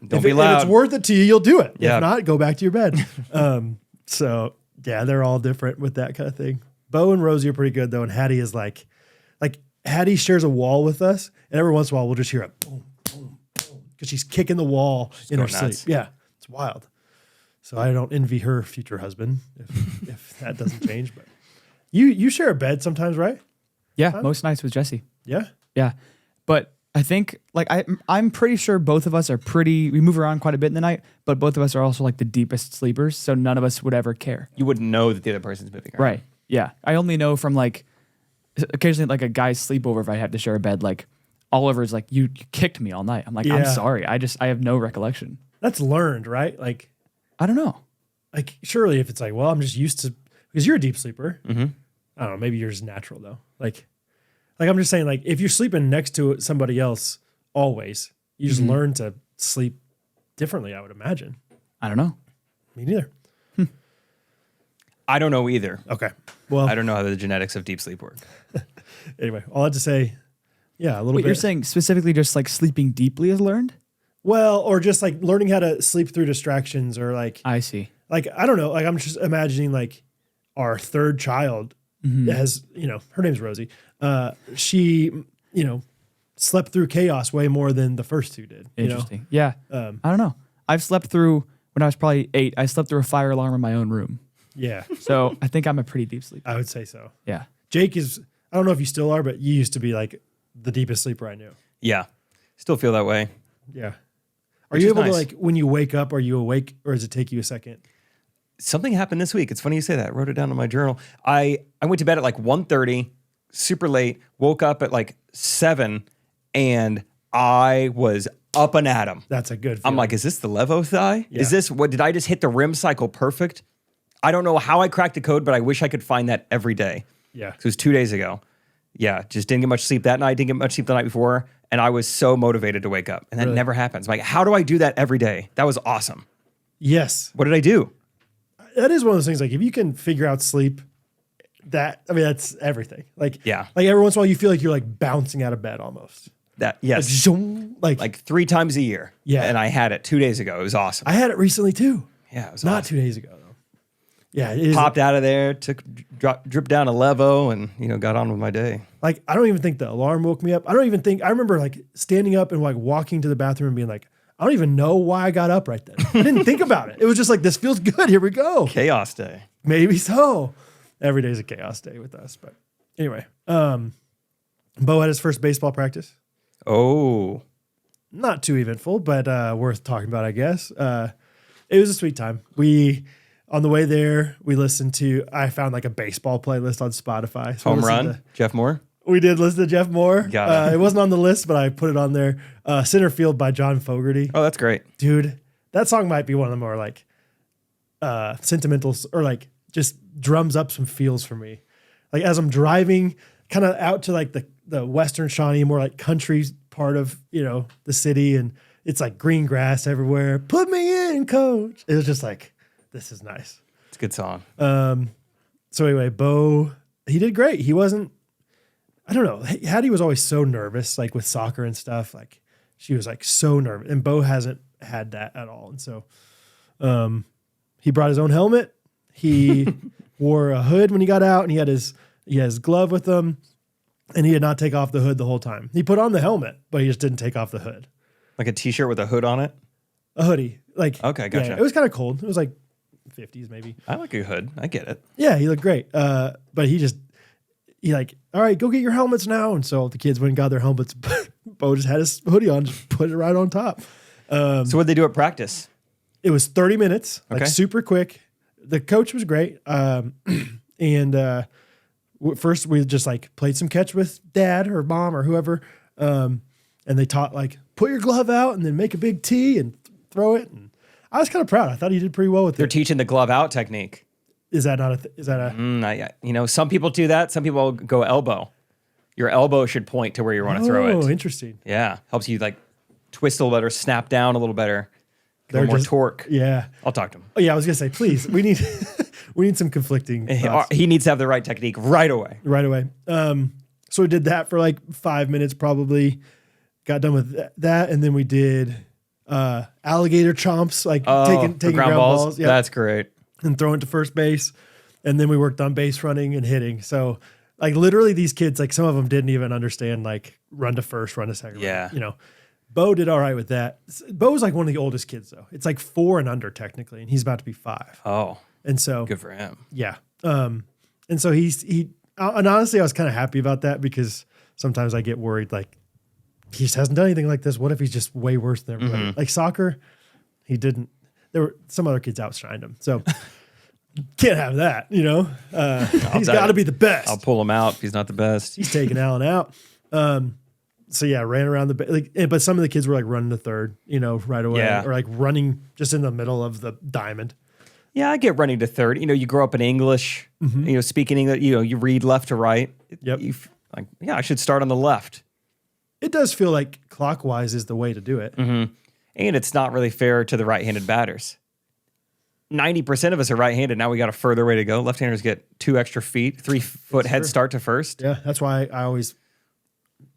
Don't be loud. If it's worth it to you, you'll do it. Yeah. If not, go back to your bed. So yeah, they're all different with that kind of thing. Bo and Rosie are pretty good though. And Hattie is like Hattie shares a wall with us. And every once in a while we'll just hear a boom, boom, boom. Because she's kicking the wall in her nuts. sleep. Yeah. It's wild. So I don't envy her future husband if that doesn't change. But you share a bed sometimes, right? Yeah, most nights with Jesse. Yeah. Yeah. But I think like I'm pretty sure both of us we move around quite a bit in the night, but both of us are also like the deepest sleepers, so none of us would ever care. You wouldn't know that the other person's moving around. Right. Yeah. I only know from like occasionally like a guy's sleepover if I have to share a bed, like Oliver is like, you kicked me all night. I'm like, I'm Yeah. sorry. I have no recollection. That's learned, right? Like I don't know. surely if it's like, well, I'm just used to, because you're a deep sleeper. Mm-hmm. I don't know. Maybe yours is natural though. Like I'm just saying, like if you're sleeping next to somebody else always, you just learn to sleep differently. I would imagine. I don't know. Me neither. I don't know either. Okay. Well, I don't know how the genetics of deep sleep work. anyway, all I had to say, yeah, a little Wait, bit. you're saying specifically just like sleeping deeply is learned? Well, or just like learning how to sleep through distractions, or like I see. I don't know. Like I'm just imagining like our third child has, her name's Rosie. She, slept through chaos way more than the first two did. Interesting. Yeah. I don't know. I've slept through, when I was probably 8, I slept through a fire alarm in my own room. Yeah, So I think I'm a pretty deep sleeper. I would say so. Yeah. Jake is, I don't know if you still are, but you used to be like the deepest sleeper I knew. Yeah. Still feel that way. Yeah. Are Which you is able to nice. like, when you wake up, are you awake or does it take you a second? Something happened this week. It's funny you say that. I wrote it down in my journal. I went to bed at like 1:30, super late, woke up at like 7, and I was up and at 'em. That's a good I'm feeling. like, is this the Levo thigh? Yeah. Is this what, did I just hit the rim cycle perfect? I don't know how I cracked the code, but I wish I could find that every day. Yeah. It was 2 days ago. Yeah, just didn't get much sleep that night, didn't get much sleep the night before, and I was so motivated to wake up. And that Really? never happens. I'm like, how do I do that every day? That was awesome. Yes. What did I do? That is one of those things. Like if you can figure out sleep, that's everything. Like, Yeah. like every once in a while you feel like you're like bouncing out of bed almost. That yes. Zoom, Like 3 times a year. Yeah. And I had it 2 days ago. It was awesome. I had it recently too. Yeah, it was Not awesome. 2 days ago though. Yeah, it is. Popped out of there, dripped down a Levo, and got on with my day. Like I don't even think the alarm woke me up. I remember like standing up and like walking to the bathroom and being like, I don't even know why I got up right then. I didn't think about it. It was just like, this feels good. Here we go. Chaos day. Maybe so. Every day's a chaos day with us. But anyway, Bo had his first baseball practice. Oh. Not too eventful, but worth talking about, I guess. It was a sweet time. On the way there, I found like a baseball playlist on Spotify. So Home we listened run, Jeff Moore. We did listen to Jeff Moore. Got it. It wasn't on the list, but I put it on there. Center Field by John Fogerty. Oh, that's great. Dude, that song might be one of the more like sentimental or like just drums up some feels for me. Like as I'm driving kind of out to like the Western Shawnee, more like country part of, the city, and it's like green grass everywhere. Put me in, coach. It was just like, this is nice. It's a good song. So anyway, Bo, he did great. He wasn't, I don't know. Hattie was always so nervous, like with soccer and stuff. Like she was like so nervous, and Bo hasn't had that at all. And so, he brought his own helmet. He wore a hood when he got out, and he had his glove with him, and he did not take off the hood the whole time. He put on the helmet, but he just didn't take off the hood. Like a t-shirt with a hood on it. A hoodie, like Okay, gotcha. Yeah, it was kind of cold. It was like 50s maybe. I like a hood. I get it. Yeah, he looked great. But he like, all right, go get your helmets now. And so the kids went and got their helmets. Bo just had his hoodie on, just put it right on top. So what'd they do at practice? It was 30 minutes, like Okay. super quick. The coach was great. First we just like played some catch with dad or mom or whoever. And they taught like, put your glove out and then make a big T and throw it. And I was kind of proud. I thought he did pretty well with They're it. teaching the glove out technique. Is that not is that a, Not yet. Some people do that. Some people go elbow. Your elbow should point to where you want to throw oh, it. interesting. Yeah. Helps you like twist a little better, snap down a little better. Get a They're little more just- torque. Yeah. I'll talk to him. Oh yeah. I was going to say, please, we need, we need some conflicting thoughts. He needs to have the right technique right away. Right away. So we did that for like 5 minutes probably. Got done with that, and then we did alligator chomps, like taking ground balls, yeah, That's great. and throwing to first base. And then we worked on base running and hitting. So like literally these kids, like some of them didn't even understand like run to first, run to second. Yeah. Bo did all right with that. Bo's like one of the oldest kids though. It's like 4 and under technically, and he's about to be 5. Oh, And so good for him. yeah. And so and honestly, I was kind of happy about that because sometimes I get worried, like, he just hasn't done anything like this. What if he's just way worse than everybody? Like soccer, he didn't. There were some other kids outshined him. So can't have that, He's tell got to you. be the best. I'll pull him out if he's not the best. He's taking Allen out. So yeah, ran around but some of the kids were like running to third, right away, Yeah. or like running just in the middle of the diamond. Yeah, I get running to third. You grow up in English, speaking English, you read left to right. Yep. I should start on the left. It does feel like clockwise is the way to do it. And it's not really fair to the right-handed batters. 90% of us are right-handed. Now we got a further way to go. Left-handers get 2 extra feet, 3-foot head start to first. Yeah, that's why I always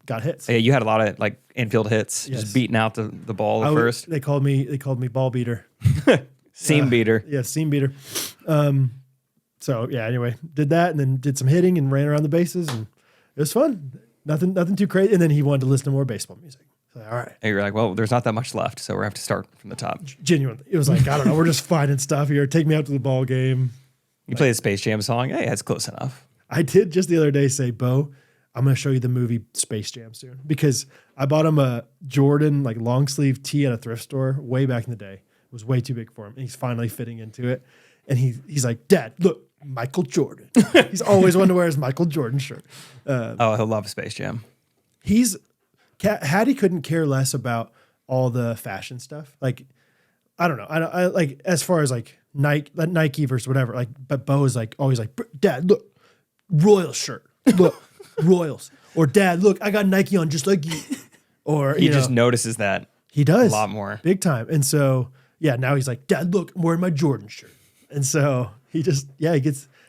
got hits. Yeah, you had a lot of like infield hits, Yes. just beating out the ball at first. They called me ball beater. Seam beater. Yeah, seam beater. So yeah, anyway, did that and then did some hitting and ran around the bases and it was fun. Nothing too crazy. And then he wanted to listen to more baseball music. So all right. And you're like, well, there's not that much left, so we're gonna have to start from the top. Genuinely. It was like, I don't know, we're just finding stuff here. Take me out to the ball game. You play the Space Jam song. Hey, that's close enough. I did just the other day say, Bo, I'm going to show you the movie Space Jam soon because I bought him a Jordan like long sleeve tee at a thrift store way back in the day. It was way too big for him. And he's finally fitting into it. And he's like, Dad, look, Michael Jordan. He's always wanted to wear his Michael Jordan shirt. He'll love Space Jam. Hattie couldn't care less about all the fashion stuff. Like, I don't know. I like as far as like Nike versus whatever. Like, but Bo is like always like, Dad, look, Royals shirt. Look, Royals. Or Dad, look, I got Nike on just like you. Or He just notices that. he does a lot more. big time. And so yeah, now he's like, Dad, look, I'm wearing my Jordan shirt. And so he gets.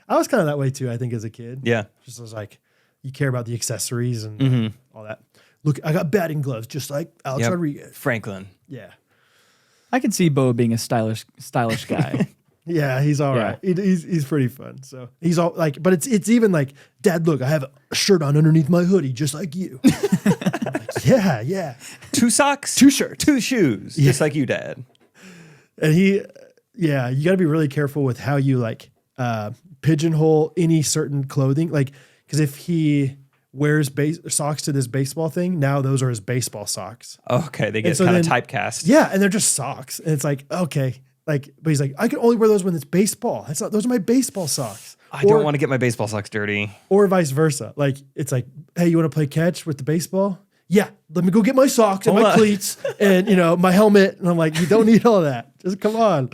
I was kind of that way too. I think as a kid. Yeah. Just was like, you care about the accessories and all that. Look, I got batting gloves just like Alex Rodriguez. Franklin. Yeah. I can see Bo being a stylish guy. Yeah, he's all right. He's pretty fun. So he's all like, but it's even like, Dad, look, I have a shirt on underneath my hoodie, just like you. Like, yeah. 2 socks, 2 shirts, 2 shoes, just like you, Dad. And you got to be really careful with how you like pigeonhole any certain clothing. Like, because if he wears socks to this baseball thing, now those are his baseball socks. Okay, they get so kind of then- typecast. Yeah, and they're just socks. And it's like, okay. Like, but he's like, I can only wear those when it's baseball. Those are my baseball socks. I don't want to get my baseball socks dirty. Or vice versa. Like, it's like, hey, you want to play catch with the baseball? Yeah, let me go get my socks and my cleats and, my helmet. And I'm like, you don't need all that. Just come on.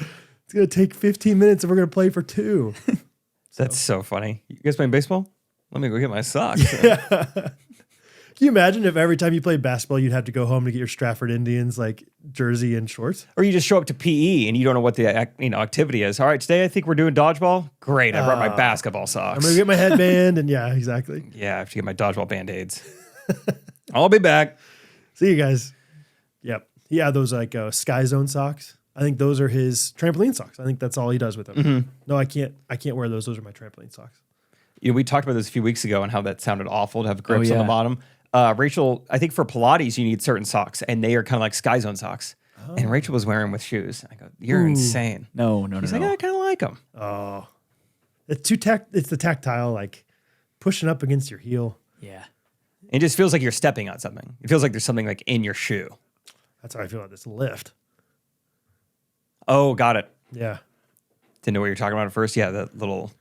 It's going to take 15 minutes and we're going to play for 2. That's so funny. You guys playing baseball? Let me go get my socks. Can you imagine if every time you played basketball, you'd have to go home to get your Stratford Indians like jersey and shorts? Or you just show up to PE and you don't know what the activity is. All right, today I think we're doing dodgeball. Great, I brought my basketball socks. I'm going to get my headband and yeah, exactly. Yeah, I have to get my dodgeball Band-Aids. I'll be back. See you guys. Yep. Yeah, those like Sky Zone socks. I think those are his trampoline socks. I think that's all he does with them. Mm-hmm. No, I can't wear those. Those are my trampoline socks. We talked about this a few weeks ago and how that sounded awful to have grips on the yeah. bottom. Rachel, I think for Pilates, you need certain socks, and they are kind of like Sky Zone socks. And Rachel was wearing them with shoes. I go, you're insane. No. She's like, I kind of like them. Oh, it's it's the tactile, like pushing up against your heel. Yeah. It just feels like you're stepping on something. It feels like there's something like in your shoe. That's how I feel about this lift. Oh, got it. Yeah. Didn't know what you were talking about at first. Yeah, that little,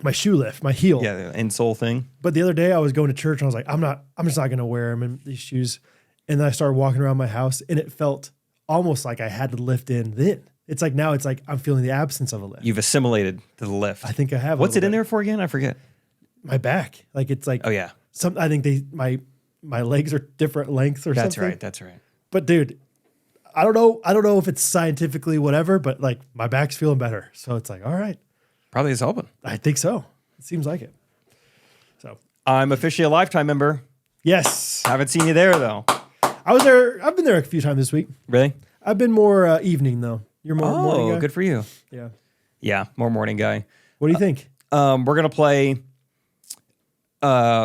My shoe lift, my heel. the insole thing. But the other day I was going to church and I was like, I'm just not going to wear them in these shoes. And then I started walking around my house and it felt almost like I had to lift in then. It's like now it's like I'm feeling the absence of a lift. You've assimilated to the lift. I think I have. What's it in there? there for again? I forget. My back. Like it's like Oh, yeah. I think my legs are different lengths or That's something. right. That's right. But dude, I don't know if it's scientifically whatever, but like my back's feeling better. So it's like, all right. Probably is helping. I think so. It seems like it. So I'm officially a lifetime member. yes. Haven't seen you there, though. I was there. I've been there a few times this week. Really? I've been more evening though. You're more morning guy? good for you. Yeah. Yeah, more morning guy. What do you think? We're going to play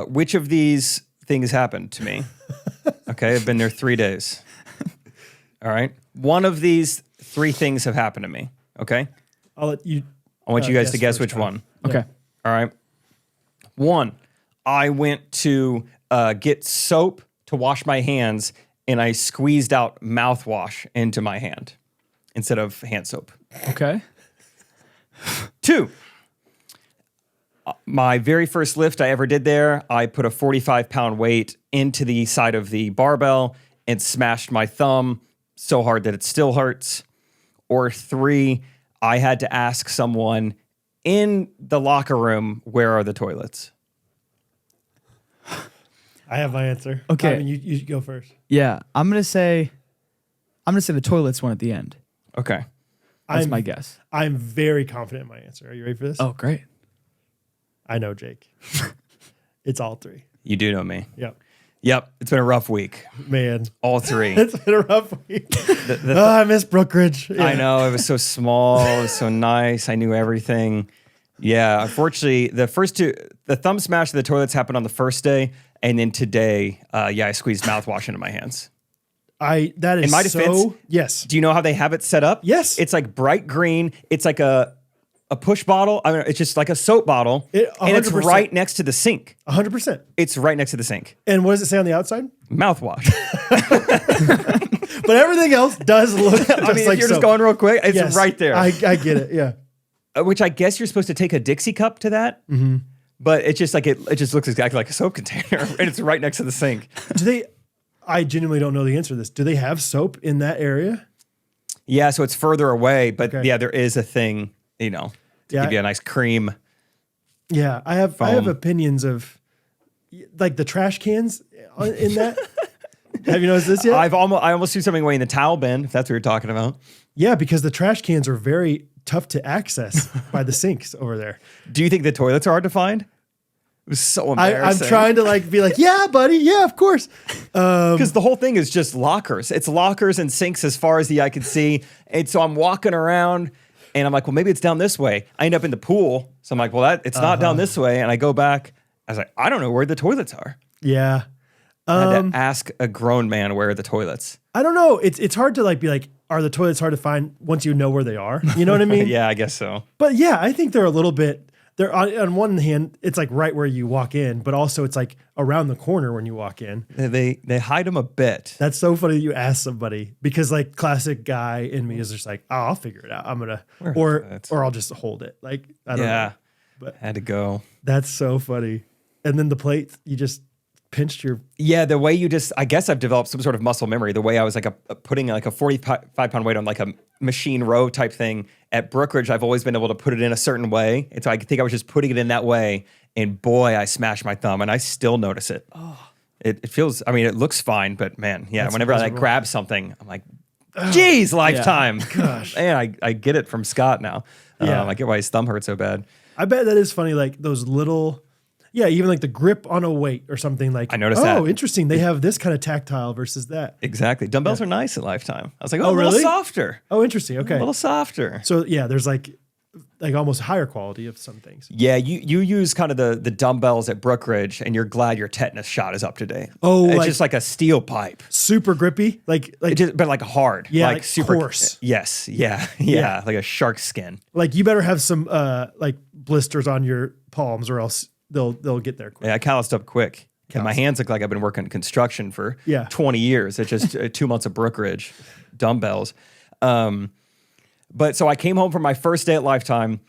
which of these things happened to me. Okay, I've been there 3 days. All right. One of these 3 things have happened to me. Okay. I'll let you. I want you guys to guess first which time. one. Okay. All right. 1, I went to get soap to wash my hands and I squeezed out mouthwash into my hand instead of hand soap. Okay. 2, My very first lift I ever did there, I put a 45-pound weight into the side of the barbell and smashed my thumb so hard that it still hurts. Or 3, I had to ask someone in the locker room, where are the toilets? I have my answer. Okay. Timon, you go first. Yeah, I'm gonna say the toilets one at the end. Okay. That's my guess. I'm very confident in my answer. Are you ready for this? Oh, great. I know, Jake. It's all 3. You do know me. Yep. It's been a rough week. Man. All 3. It's been a rough week. I miss Brookridge. Yeah. I know. It was so small. It was so nice. I knew everything. Yeah. Unfortunately, the first 2, the thumb smash of the toilets happened on the first day. And then today, I squeezed mouthwash into my hands. That is in my defense, yes. Do you know how they have it set up? Yes. It's like bright green. It's like a push bottle. I mean, it's just like a soap bottle. And it's 100%. right next to the sink. 100%. It's right next to the sink. And what does it say on the outside? Mouthwash. But everything else does look just I mean, like if you're just soap. going real quick, it's Yes. right there. I get it. Yeah. Which I guess you're supposed to take a Dixie cup to that. Mm-hmm. But it's just like it just looks exactly like a soap container, and it's right next to the sink. Do they? I genuinely don't know the answer to this. Do they have soap in that area? Yeah, so it's further away, but Okay. yeah, there is a thing, to give you a nice cream. Yeah, I have Foam. opinions of like the trash cans in that. Have you noticed this yet? I almost threw something away in the towel bin, if that's what you're talking about. Yeah, because the trash cans are very tough to access by the sinks over there. Do you think the toilets are hard to find? It was so I'm embarrassing. trying to be like, yeah, buddy, yeah, of course. Because the whole thing is just lockers. It's lockers and sinks as far as the eye can see. And so I'm walking around and I'm like, well, maybe it's down this way. I end up in the pool. So I'm like, well, it's not down this way. And I go back. I was like, I don't know where the toilets are. Yeah. I had to ask a grown man where are the toilets. I don't know. It's hard to be like, are the toilets hard to find once you know where they are? You know what I mean? Yeah, I guess so. But yeah, I think they're a little bit. They're on one hand, it's like right where you walk in, but also it's like around the corner when you walk in. They hide them a bit. That's so funny that you ask somebody because like classic guy in me is just like, oh, I'll figure it out. I'm gonna or I'll just hold it. Like I don't know. But had to go. That's so funny. And then the plate, you just pinched your. Yeah, the way I guess I've developed some sort of muscle memory. The way I was like putting like a 45-pound weight on like a machine row type thing at Brookridge, I've always been able to put it in a certain way. And so I think I was just putting it in that way. And boy, I smashed my thumb and I still notice it. Oh. It feels, I mean, it looks fine, but man, yeah, whenever I grab something, I'm like, geez, lifetime. Gosh. Man, I get it from Scott now. Yeah. I get why his thumb hurts so bad. I bet that is funny. Like those little. Yeah, even like the grip on a weight or something like. I noticed that. Oh, interesting. They have this kind of tactile versus that. Exactly. Dumbbells are nice at Lifetime. I was like, Oh, a little really? softer. Oh, interesting. Okay. A little softer. So yeah, there's like almost higher quality of some things. Yeah, you use kind of the dumbbells at Brookridge, and you're glad your tetanus shot is up to date. Oh, it's like- just like a steel pipe, Super grippy, like but like hard. Yeah, like super coarse. Yes, yeah, like a shark skin. like you better have some like blisters on your palms or else they'll get there quick. Yeah, I calloused up quick. And my hands look like I've been working construction for Yeah. 20 years. It's just 2 months of Brookridge dumbbells. But so I came home from my first day at Lifetime,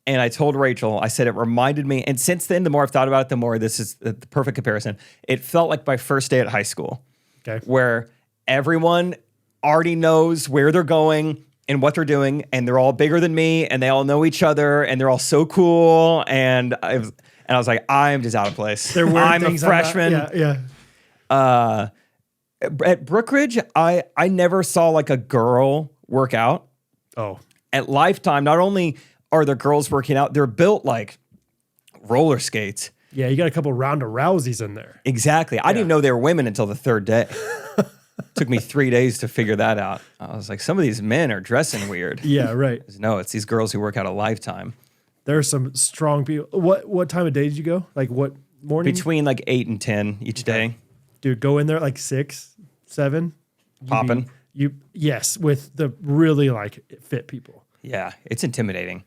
and I told Rachel, I said it reminded me, and since then, the more I've thought about it, the more this is the perfect comparison. It felt like my first day at high school, Okay. where everyone already knows where they're going and what they're doing, and they're all bigger than me, and they all know each other, and they're all so cool, and I was like, I'm just out of place. They're wearing I'm a things I'm not- freshman. yeah. At Brookridge, I never saw like a girl work out. Oh. At Lifetime, not only are the girls working out, they're built like roller skates. Yeah, you got a couple Ronda Rouseys in there. Exactly. I didn't even know they were women until the third day. Took me 3 days to figure that out. I was like, some of these men are dressing weird. Yeah, right. No, it's these girls who work out at Lifetime. There are some strong people. What time of day did you go? Like what morning? Between like 8 and 10 each day. Dude, go in there at like 6, 7. Popping. Yes, with the really like fit people. Yeah, it's intimidating.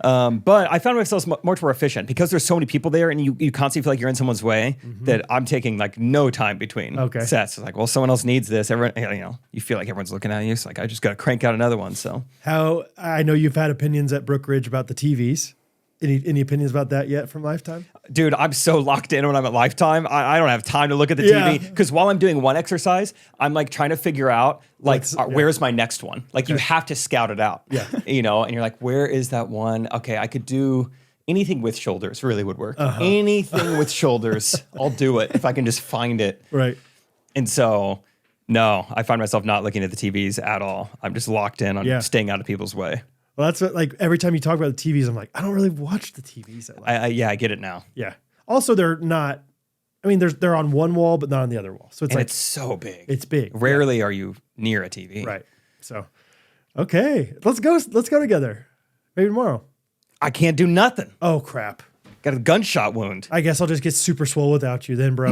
But I found myself much more efficient because there's so many people there, and you constantly feel like you're in someone's way. That I'm taking like no time between sets. It's like, well, someone else needs this. Everyone, you feel like everyone's looking at you. It's like I just got to crank out another one. So How I know you've had opinions at Brookridge about the TVs. Any opinions about that yet from Lifetime? Dude, I'm so locked in when I'm at Lifetime. I don't have time to look at the Yeah. TV because while I'm doing one exercise, I'm like trying to figure out like where's my next one. Like you have to scout it out. Yeah. You know, and you're like, where is that one? Okay, I could do anything with shoulders. Really would work. Anything with shoulders, I'll do it if I can just find it. Right. And so, no, I find myself not looking at the TVs at all. I'm just locked in on staying out of people's way. Well, that's what, like every time you talk about the TVs, I'm like, I don't really watch the TVs. I get it now. Yeah. Also, they're not. I mean, they're on one wall, but not on the other wall. So it's And like it's so big. it's big. Rarely are you near a TV. Right. So, okay, let's go together. Maybe tomorrow. I can't do nothing. Oh crap! Got a gunshot wound. I guess I'll just get super swole without you then, bro.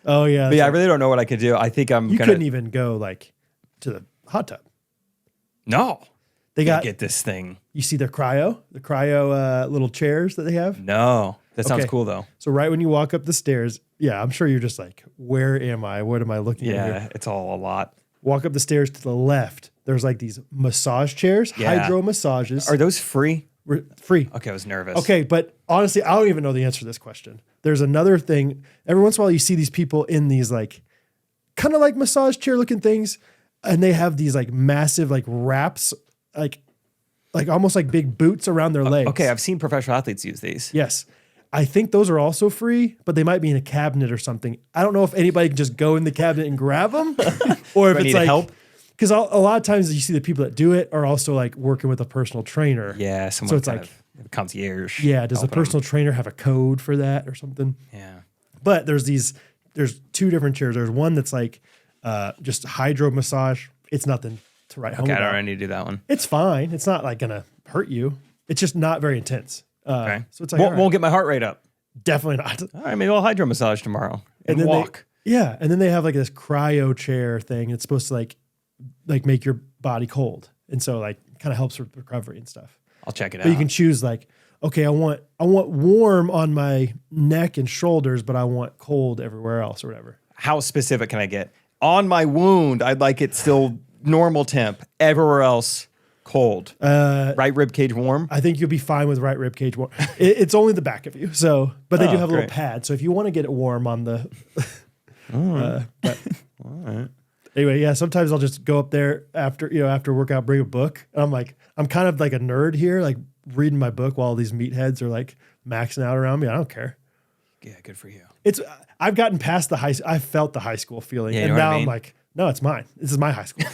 Oh yeah. But yeah, I really don't know what I could do. I think I'm You gonna. couldn't even go like to the hot tub. No. They got. Get this thing. You see the cryo little chairs that they have. No. That sounds Okay. cool though. So right when you walk up the stairs, yeah, I'm sure you're just like, where am I? What am I looking at here? Yeah, it's all a lot. Walk up the stairs to the left. There's like these massage chairs, Yeah. hydro massages. Are those free? Free. Okay, I was nervous. Okay, but honestly, I don't even know the answer to this question. There's another thing. Every once in a while, you see these people in these like kind of like massage chair looking things, and they have these like massive like wraps, like almost like big boots around their legs. Okay, I've seen professional athletes use these. Yes. I think those are also free, but they might be in a cabinet or something. I don't know if anybody can just go in the cabinet and grab them, or if I it's need like help? Because a lot of times you see the people that do it are also like working with a personal trainer. Yeah, someone So it's kind like- of concierge. Yeah. Does the helping 'em. personal trainer have a code for that or something? Yeah. But there's two different chairs. There's one that's like just hydro massage. It's nothing to write home Okay, I about. don't need to do that one. It's fine. It's not like gonna hurt you. It's just not very intense. Okay. So it's like won't, all right. won't get my heart rate up. Definitely not. All right, maybe I'll hydro massage tomorrow and then walk. And then they have like this cryo chair thing. It's supposed to like make your body cold, and so like kind of helps with recovery and stuff. I'll check it But out. you can choose like, okay, I want warm on my neck and shoulders, but I want cold everywhere else or whatever. How specific can I get? On my wound, I'd like it still normal temp. Everywhere else, cold. Right rib cage warm. I think you'll be fine with right rib cage warm. It's only the back of you, so but they do have a little great. pad. So if you want to get it warm on the, but All right. anyway, yeah. Sometimes I'll just go up there after workout, bring a book. And I'm kind of like a nerd here, like reading my book while these meatheads are like maxing out around me. I don't care. Yeah, good for you. I've gotten past I felt the high school feeling, Yeah, you and know what now I I'm mean? like, no, it's mine. This is my high school.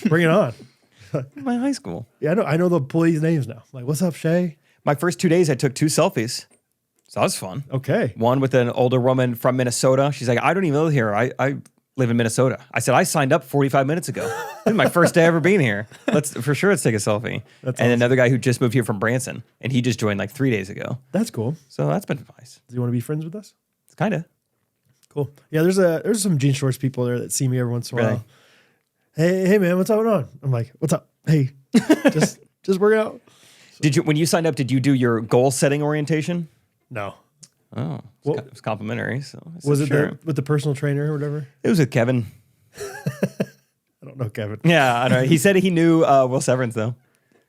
Bring it on. My high school. Yeah, I know the employees' names now. I'm like, what's up, Shay? My first 2 days, I took 2 selfies. So that was fun. Okay. One with an older woman from Minnesota. She's like, I don't even live here. I live in Minnesota. I said, I signed up 45 minutes ago. This is my first day ever being here. Let's take a selfie. That's and awesome. another guy who just moved here from Branson, and he just joined like 3 days ago. That's cool. So that's been nice. Do you want to be friends with us? It's kind of. Cool. Yeah, there's some jean shorts people there that see me every once in a while. Really? Hey man, what's going on? I'm like, what's up? Hey, just working out. When you signed up, did you do your goal setting orientation? No. Oh, What- it was complimentary. So I said, Was it sure. with the personal trainer or whatever? It was with Kevin. I don't know, Kevin. Yeah, I know. He said he knew Will Severance though.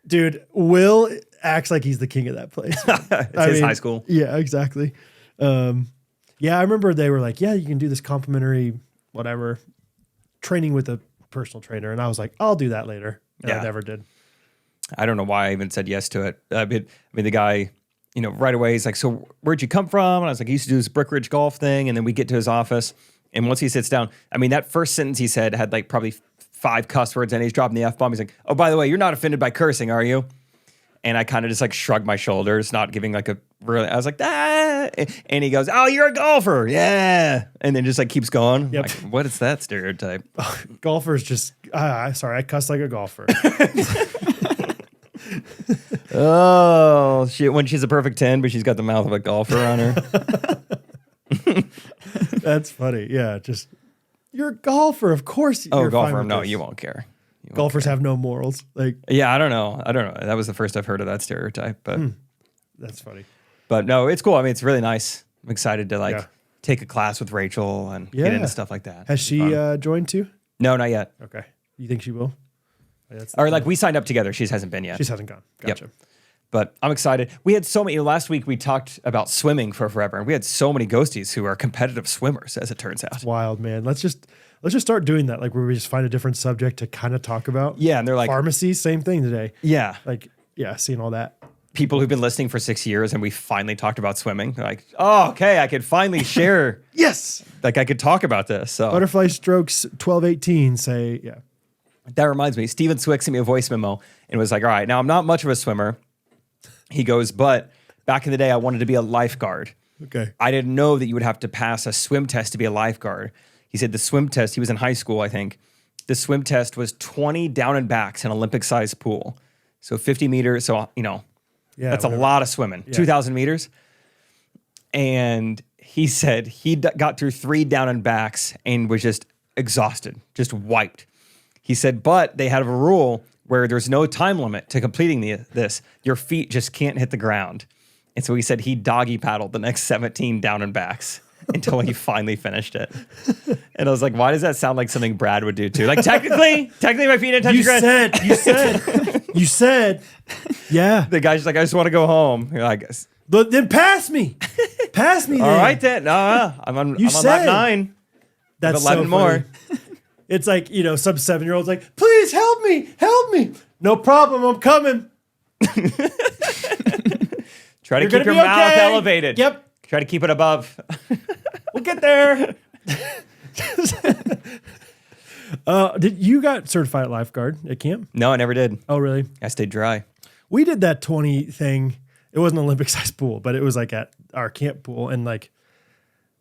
Dude, Will acts like he's the king of that place. It's his high school. Yeah, exactly. Yeah, I remember they were like, yeah, you can do this complimentary, whatever, training with a personal trainer. And I was like, I'll do that later. And Yeah. I never did. I don't know why I even said yes to it. The guy, right away, he's like, so where'd you come from? And I was like, I used to do this Brick Ridge golf thing. And then we get to his office. And once he sits down, that first sentence he said had like probably 5 cuss words and he's dropping the F-bomb. He's like, oh, by the way, you're not offended by cursing, are you? And I kind of just like shrugged my shoulders, not giving like I was like, ah. And he goes, oh, you're a golfer. Yeah. And then just like keeps going. Yep. Like, what is that stereotype? Golfers just, sorry, I cuss like a golfer. Oh, when she's a perfect 10, but she's got the mouth of a golfer on her. That's funny. Yeah, just, you're a golfer. Of course. Oh, you're fine golfer. with No, this. you won't care. You won't Golfers have no morals. Like, Yeah, I don't know. That was the first I've heard of that stereotype, but that's funny. but no, it's cool. It's really nice. I'm excited to Yeah. take a class with Rachel and get Yeah. into stuff like that. Has It'll be she fun. joined too? No, not yet. Okay. You think she will? Or like we signed up together. She hasn't been yet. She hasn't gone. Gotcha. Yep. But I'm excited. We had so many. Last week we talked about swimming for forever, and we had so many ghosties who are competitive swimmers, as it turns out. Wild, man. Let's just start doing that. Like where we just find a different subject to kind of talk about. Yeah, and they're like pharmacy, same thing today. Yeah, like seeing all that. People who've been listening for 6 years, and we finally talked about swimming. They're like, oh, okay, I could finally share. Yes, like I could talk about this. So butterfly strokes 1218 say That reminds me. Steven Swick sent me a voice memo and was like, all right, now I'm not much of a swimmer. He goes, but back in the day, I wanted to be a lifeguard. Okay. I didn't know that you would have to pass a swim test to be a lifeguard. He said the swim test, he was in high school, I think. The swim test was 20 down and backs in an Olympic-sized pool. So 50 meters. So, that's a lot of swimming. 2,000 meters. And he said he got through 3 down and backs and was just exhausted, just wiped. He said, but they had a rule where there's no time limit to completing this. Your feet just can't hit the ground. And so he said he doggy paddled the next 17 down and backs until he finally finished it. And I was like, why does that sound like something Brad would do too? Like technically my feet didn't touch the ground. You said, yeah. The guy's just like, I just want to go home. You're like, but then pass me. Pass me. All right then. I'm on lap 9. That's 11 so more. It's like, some 7-year-old's like, please help me. No problem, I'm coming. Try to keep your mouth elevated. Yep. Try to keep it above. We'll get there. Did you got certified lifeguard at camp? No, I never did. Oh, really? I stayed dry. We did that 20 thing. It wasn't an Olympic-sized pool, but it was like at our camp pool. And like,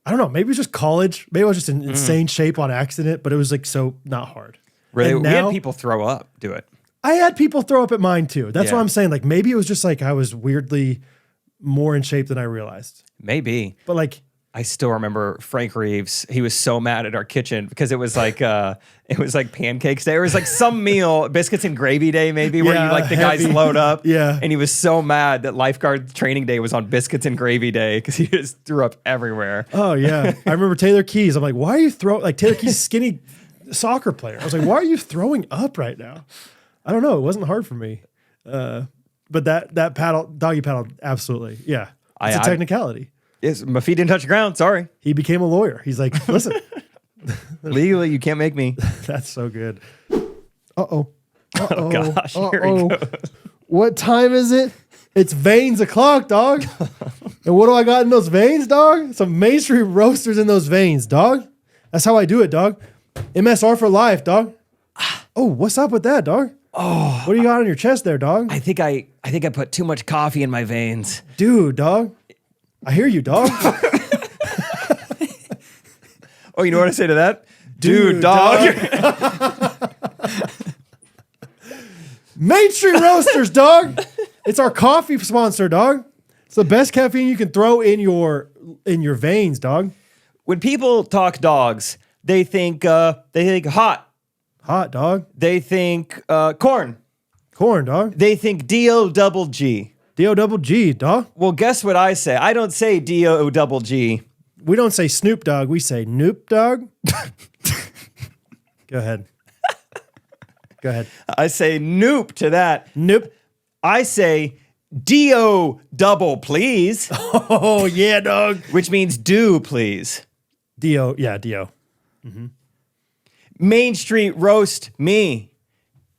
I don't know, maybe it was just college. Maybe I was just in insane shape on accident, but it was like so not hard. Really? And We now, had people throw up do it. I had people throw up at mine too. That's Yeah. what I'm saying. Like maybe it was just like I was weirdly more in shape than I realized. Maybe. But like, I still remember Frank Reeves. He was so mad at our kitchen because it was like pancakes day. It was like some meal, biscuits and gravy day, maybe, where you the guys heavy. load up. Yeah. And he was so mad that lifeguard training day was on biscuits and gravy day because he just threw up everywhere. oh yeah. I remember Taylor Keys. I'm like, why are you Taylor Keys skinny soccer player. I was like, why are you throwing up right now? I don't know. It wasn't hard for me. But that doggy paddle, absolutely. Yeah. It's a technicality. Yes, my feet didn't touch the ground. Sorry. He became a lawyer. He's like, listen. Legally, you can't make me. That's so good. Uh-oh. Oh, gosh. Here he goes. What time is it? It's veins o'clock, dog. And what do I got in those veins, dog? Some Main Street roasters in those veins, dog. That's how I do it, dog. MSR for life, dog. Oh, what's up with that, dog? Oh, what do you got on your chest there, dog? I think I put too much coffee in my veins. Dude, dog. I hear you, dog. Oh, you know what I say to that? Dude, dog. Main Street Roasters, dog. It's our coffee sponsor, dog. It's the best caffeine you can throw in your veins, dog. When people talk dogs, they think hot. Hot, dog. They think corn. Corn, dog. They think D-O-double-G. D-O-double-G, dog. Well, guess what I say? I don't say D-O-double-G. We don't say Snoop Dogg. We say Noop Dog. Go ahead. Go ahead. I say noop to that. Nope. I say D-O double please. Oh, yeah, dog. Which means do please. D-O. Yeah, D-O. Mm-hmm. Main Street roast me.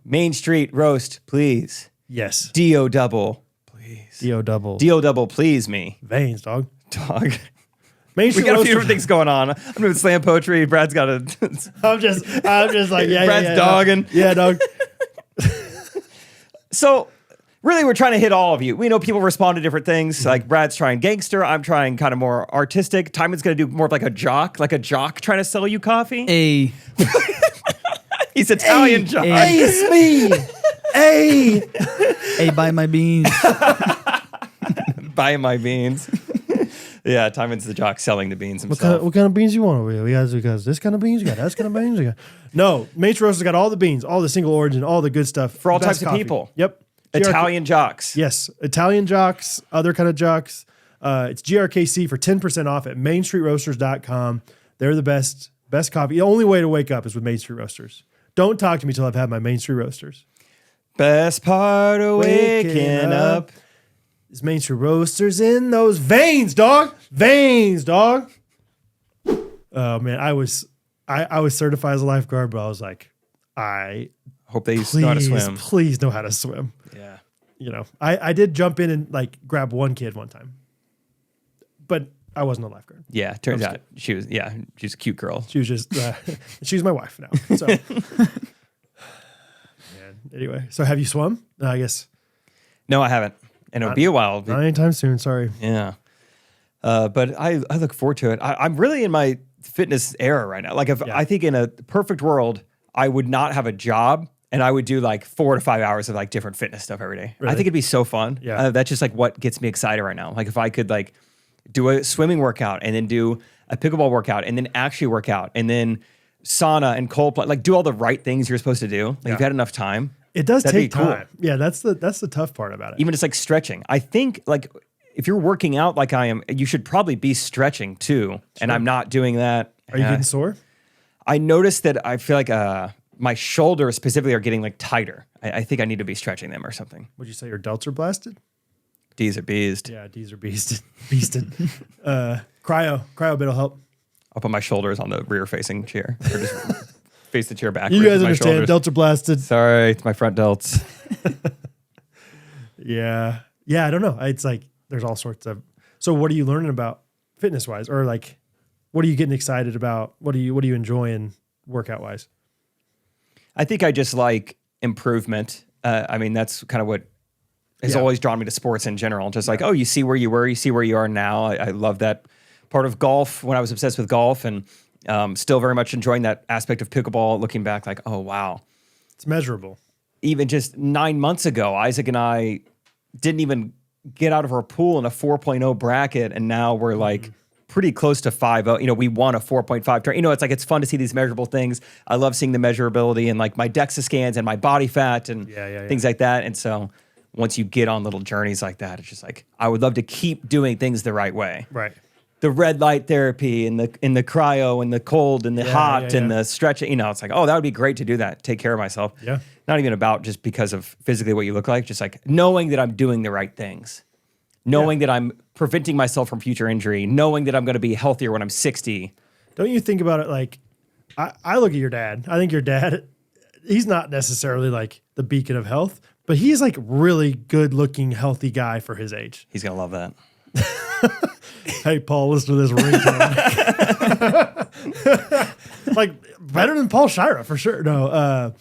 Main Street roast please. Yes. D-O double please. D-O double. D-O double please me. Veins, dog. Dog. Main Street We got a few Roasters. different things going on. I'm doing slam poetry. Brad's got a... I'm just like, yeah, Brad's yeah, dogging. Yeah, dog. So, really, we're trying to hit all of you. We know people respond to different things. Like, Brad's trying gangster. I'm trying kind of more artistic. Timon's going to do more of like a jock trying to sell you coffee. He's Italian jock. Hey, it's me. Hey. Hey, buy my beans. Buy my beans. Yeah, Timon's the jock selling the beans himself. What kind of beans you want over here? We got this kind of beans. We got that kind of beans. No, Main Street Roasters got all the beans, all the single origin, all the good stuff. For all Best types of people. Yep. Italian jocks. Yes. Italian jocks, other kind of jocks. It's GRKC for 10% off at mainstreetroasters.com. They're the best coffee. The only way to wake up is with Main Street Roasters. Don't talk to me till I've had my Main Street Roasters. Best part of waking up. Is Main Street Roasters in those veins, dog. Veins, dog. Oh man, I was certified as a lifeguard, but I was like, I hope they know how to swim. Please know how to swim. Yeah. You know, I did jump in and like grab one kid one time, but I wasn't a lifeguard. Yeah, turns out she was a cute girl. She was just she's my wife now. So anyway, so have you swum? I guess No, I haven't. And it'll be a while. not anytime soon. Sorry. Yeah. But I look forward to it. I'm really in my fitness era right now. Like I think in a perfect world, I would not have a job and I would do like 4 to 5 hours of like different fitness stuff every day. Really? I think it'd be so fun. Yeah. That's just like what gets me excited right now. Like if I could like do a swimming workout and then do a pickleball workout and then actually work out and then sauna and cold plunge, like do all the right things you're supposed to do. Like you've had enough time. It does That'd take be cool. time. Yeah, that's the tough part about it. Even just like stretching. I think like if you're working out like I am, you should probably be stretching too. And I'm not doing that. Are you getting sore? I noticed that I feel like my shoulders specifically are getting like tighter. I think I need to be stretching them or something. Would you say your delts are blasted? D's are beased. Yeah, D's are beasted. Cryo bit will help. I'll put my shoulders on the rear facing chair or just face the chair backwards. You guys with my understand? shoulders. Delts are blasted. Sorry, it's my front delts. Yeah. I don't know. It's like there's all sorts of. So what are you learning about fitness wise, or like what are you getting excited about? What are you enjoying workout wise? I think I just like improvement. I mean, that's kind of what has always drawn me to sports in general. Just like, oh, you see where you were, you see where you are now. I love that part of golf when I was obsessed with golf, and still very much enjoying that aspect of pickleball. Looking back, like, oh wow, It's measurable. even just 9 months ago, Isaac and I didn't even get out of our pool in a 4.0 bracket, and now we're like pretty close to 5.0. You know, we won a 4.5 turn. You know, it's like it's fun to see these measurable things. I love seeing the measurability and like my DEXA scans and my body fat and things like that. And so once you get on little journeys like that, it's just like I would love to keep doing things the right way. Right. The red light therapy and the cryo and the cold and the hot and the stretching, you know, it's like, oh, that would be great to do that. Take care of myself. Yeah. Not even about just because of physically what you look like, just like knowing that I'm doing the right things, knowing that I'm preventing myself from future injury, knowing that I'm going to be healthier when I'm 60. Don't you think about it like, I look at your dad. I think your dad, he's not necessarily like the beacon of health, but he's like really good looking, healthy guy for his age. He's going to love that. Hey, Paul, listen to this ringtone. Like better than Paul Shira for sure. No,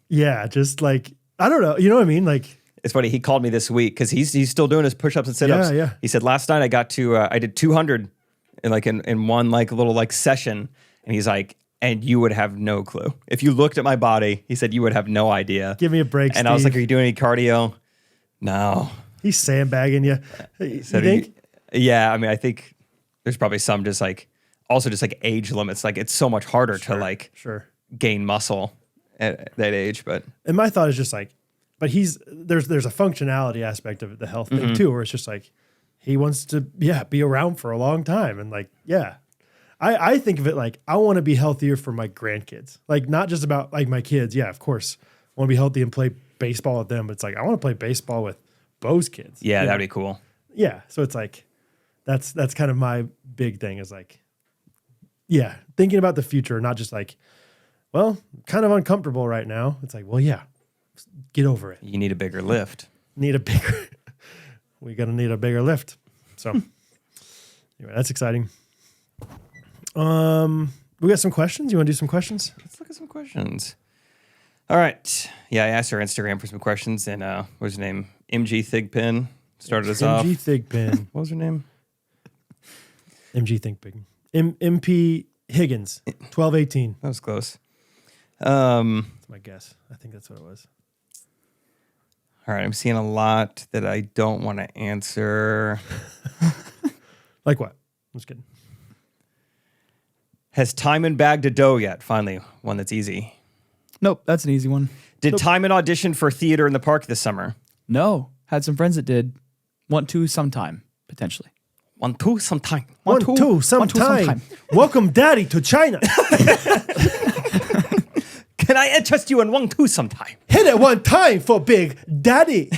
yeah, just like, I don't know. You know what I mean? Like, it's funny. He called me this week because he's still doing his push-ups and sit-ups. Yeah. He said last night I got to I did 200 in one like little like session, and he's like, and you would have no clue if you looked at my body. He said you would have no idea. give me a break, And Steve. I was like, are you doing any cardio? No. He's sandbagging you. You So think? yeah, I mean, I think there's probably some just like also just like age limits. Like it's so much harder to like Sure. gain muscle at that age. But And my thought is just like, but there's a functionality aspect of it, the health thing too, where it's just like he wants to be around for a long time, and like I think of it like I want to be healthier for my grandkids, like not just about like my kids. Yeah, of course, I want to be healthy and play baseball with them, but it's like I want to play baseball with Bo's kids. yeah, you that'd know? be cool. Yeah, so it's like that's kind of my big thing is like thinking about the future, not just like, well, kind of uncomfortable right now. It's like, well, yeah, get over it. You need a bigger lift. We gotta need a bigger lift. So anyway, that's exciting. We got some questions. You want to do some questions? Let's look at some questions. All right. Yeah, I asked her Instagram for some questions, and what was her name? MG Thigpen started us off. MG Thigpen. What was her name? MG Thigpen. MP Higgins. 1218. That was close. That's my guess. I think that's what it was. All right, I'm seeing a lot that I don't want to answer. Like what? I'm just kidding. Has Timon bagged a dough yet? Finally, one that's easy. Nope, that's an easy one. Did Timon audition for theater in the park this summer? No, had some friends that did. Want to sometime, potentially. Want to sometime. One, two, sometime. Welcome, Daddy, to China. And I trust you in 1-2 sometime. Hit it one time for Big Daddy.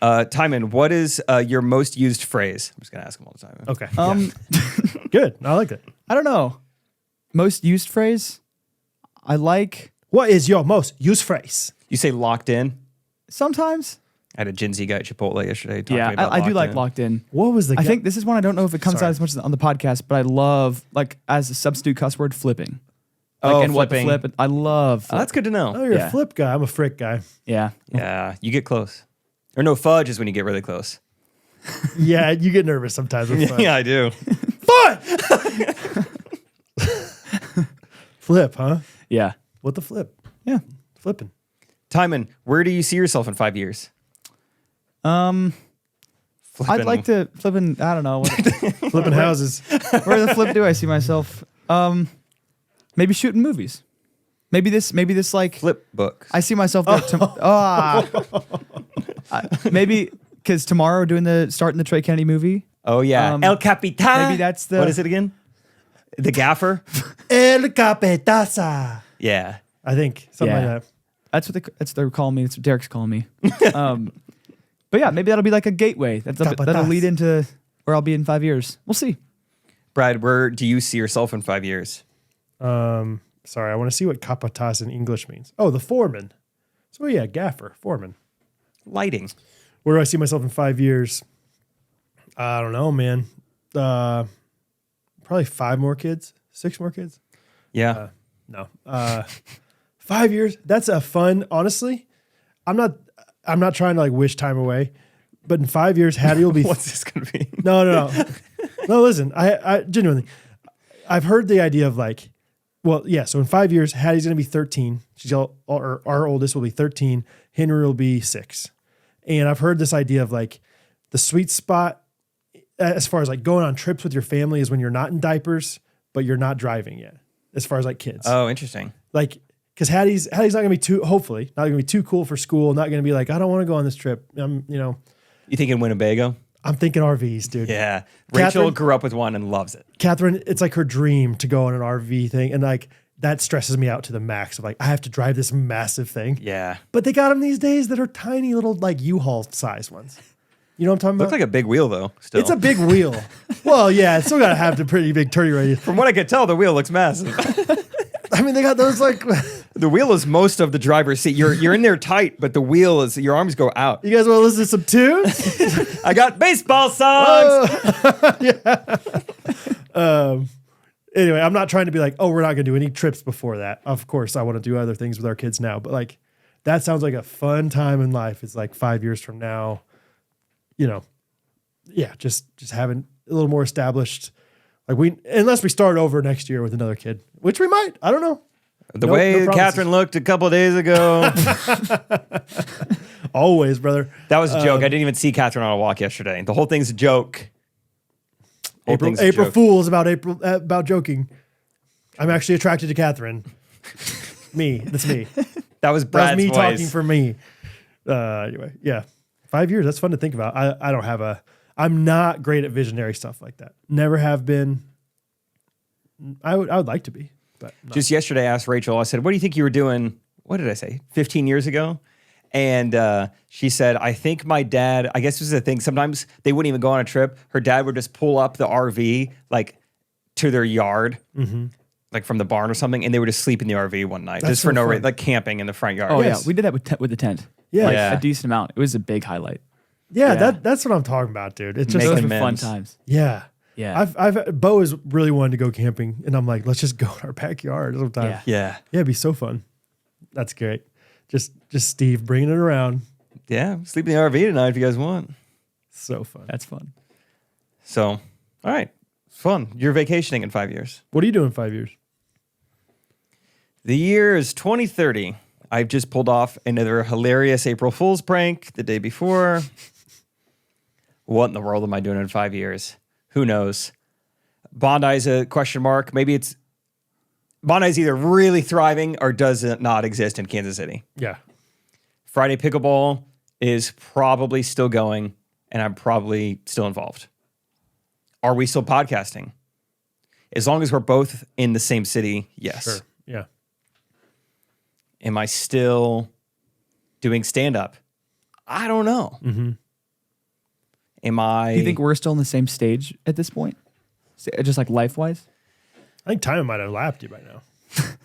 Timon, what is your most used phrase? I'm just going to ask him all the time. Okay. Good. I like it. I don't know. Most used phrase? I like What is your most used phrase? You say locked in? sometimes. I had a Gen Z guy at Chipotle yesterday talking to Yeah, me about I do like in. locked in. What was the I think this is one I don't know if it comes Sorry. out as much on the podcast, but I love, like, as a substitute cuss word, flipping. Like, Oh, and what the flipping. flip. I love Oh, flip. that's good to know. Oh, you're Yeah. a flip guy. I'm a frick guy. Yeah. Yeah, you get close. Or no, fudge is when you get really close. Yeah, you get nervous sometimes. With fun. Yeah, I do. Fun! Flip, huh? Yeah. What the flip? Yeah. Flipping. Timon, where do you see yourself in 5 years? I'd Flipping. like to flipping, I don't know. Flipping houses. Where the flip do I see myself? Maybe shooting movies. Maybe this like flip books. I see myself there maybe because tomorrow starting the Trey Kennedy movie. Oh yeah, El Capitan. Maybe that's the what is it again? The gaffer. El Capetaza. Yeah. I think something Yeah. like that. That's what they're calling me. That's what Derek's calling me. But yeah, maybe that'll be like a gateway. That'll lead into where I'll be in 5 years. We'll see. Brad, where do you see yourself in 5 years? Sorry, I want to see what capataz in English means. Oh, the foreman. So yeah, gaffer, foreman. Lighting. Where do I see myself in 5 years? I don't know, man. Probably 5 more kids, 6 more kids. Yeah. No. 5 years. That's a fun, honestly. I'm not trying to like wish time away, but in 5 years, Hattie will be. What's this going to be? No. No, listen, I genuinely, I've heard the idea of like, well, yeah. So in 5 years, Hattie's going to be 13. Our oldest will be 13. Henry will be 6. And I've heard this idea of like the sweet spot as far as like going on trips with your family is when you're not in diapers, but you're not driving yet. As far as like kids. Oh, interesting. Like, because Hattie's not going to be hopefully not going to be too cool for school. Not going to be like, I don't want to go on this trip. You thinking Winnebago? I'm thinking RVs, dude. Yeah. Catherine- Rachel grew up with one and loves it. Catherine, it's like her dream to go on an RV thing. And like, that stresses me out to the max of like, I have to drive this massive thing. Yeah. But they got them these days that are tiny little like U-Haul size ones. You know what I'm talking Looks about? like a big wheel though. Still. It's a big wheel. Well, yeah, it's still got to have the pretty big turning radius. From what I could tell, the wheel looks massive. I mean, they got those like, The wheel is most of the driver's seat. You're in there tight, but the wheel is your arms go out. you guys want to listen to some tunes? I got baseball songs. Anyway, I'm not trying to be like, oh, we're not going to do any trips before that. Of course, I want to do other things with our kids now. But like, that sounds like a fun time in life. It's like 5 years from now, just having a little more established. Like unless we start over next year with another kid, which we might. I don't know. The No way promises. Catherine looked a couple of days ago. Always, brother. That was a joke. I didn't even see Catherine on a walk yesterday. The whole thing's a joke. Whole thing's a April joke. Fool's about joking. I'm actually attracted to Catherine. That's me. That was Brad's That's me voice. talking for me. Anyway, yeah. 5 years. That's fun to think about. I don't have I'm not great at visionary stuff like that. Never have been. I would like to be, but no. Just yesterday, I asked Rachel, I said, what do you think you were doing? What did I say? 15 years ago? And she said, I think my dad, I guess this is the thing. Sometimes they wouldn't even go on a trip. Her dad would just pull up the RV like to their yard, like from the barn or something. And they would just sleep in the RV one night That's just for so no fun. reason, like camping in the front yard. Oh Yes. yeah, we did that with the tent. Yeah. Like, Yeah. a decent amount. It was a big highlight. Yeah, Yeah. that's what I'm talking about, dude. It's just Make Those like, were fun amends. times. yeah. Yeah. Bo has really wanted to go camping, and I'm like, let's just go in our backyard sometime. Yeah. Yeah. Yeah, it'd be so fun. That's great. Just Steve bringing it around. Yeah. Sleep in the RV tonight if you guys want. So fun. That's fun. So, all right. Fun. You're vacationing in 5 years. What are you doing in 5 years? The year is 2030. I've just pulled off another hilarious April Fool's prank the day before. What in the world am I doing in 5 years? Who knows? Bondi's a question mark. Maybe Bondi's either really thriving or does it not exist in Kansas City. Yeah. Friday Pickleball is probably still going, and I'm probably still involved. Are we still podcasting? As long as we're both in the same city, yes. Sure. Yeah. Am I still doing stand-up? I don't know. Mm-hmm. Am I... Do you think we're still on the same stage at this point? Just like life-wise? I think Timon might have lapped you by now.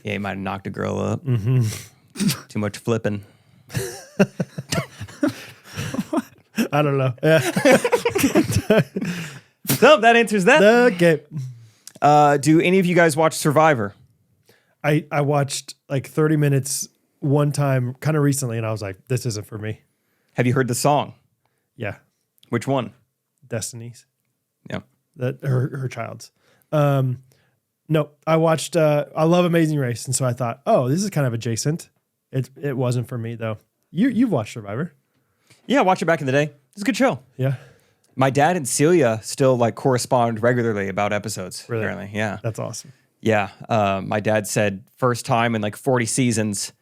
Yeah, he might have knocked a girl up. Mm-hmm. Too much flipping. I don't know. Yeah. So that answers that. Okay. Do any of you guys watch Survivor? I watched like 30 minutes one time kind of recently, and I was like, this isn't for me. Have you heard the song? Yeah. Which one? Destiny's. Yeah. That her child's. No, I watched I love Amazing Race, and so I thought, oh, this is kind of adjacent. It wasn't for me though. You've watched Survivor. Yeah, I watched it back in the day. It's a good show. Yeah. My dad and Celia still like correspond regularly about episodes. Really? Apparently, yeah. That's awesome. Yeah. My dad said first time in like 40 seasons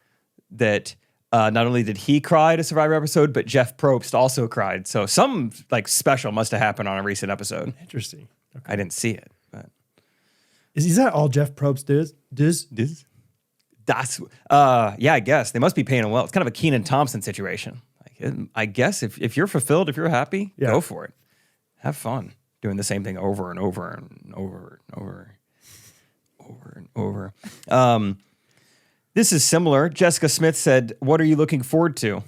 that not only did he cry at a Survivor episode, but Jeff Probst also cried. So some like special must have happened on a recent episode. Interesting. Okay. I didn't see it, but Is that all Jeff Probst does? that's yeah, I guess they must be paying him well. It's kind of a Keenan Thompson situation. Like, I guess if you're fulfilled, if you're happy, Yeah. go for it. Have fun doing the same thing over and over and over and over. This is similar. Jessica Smith said, "What are you looking forward to?"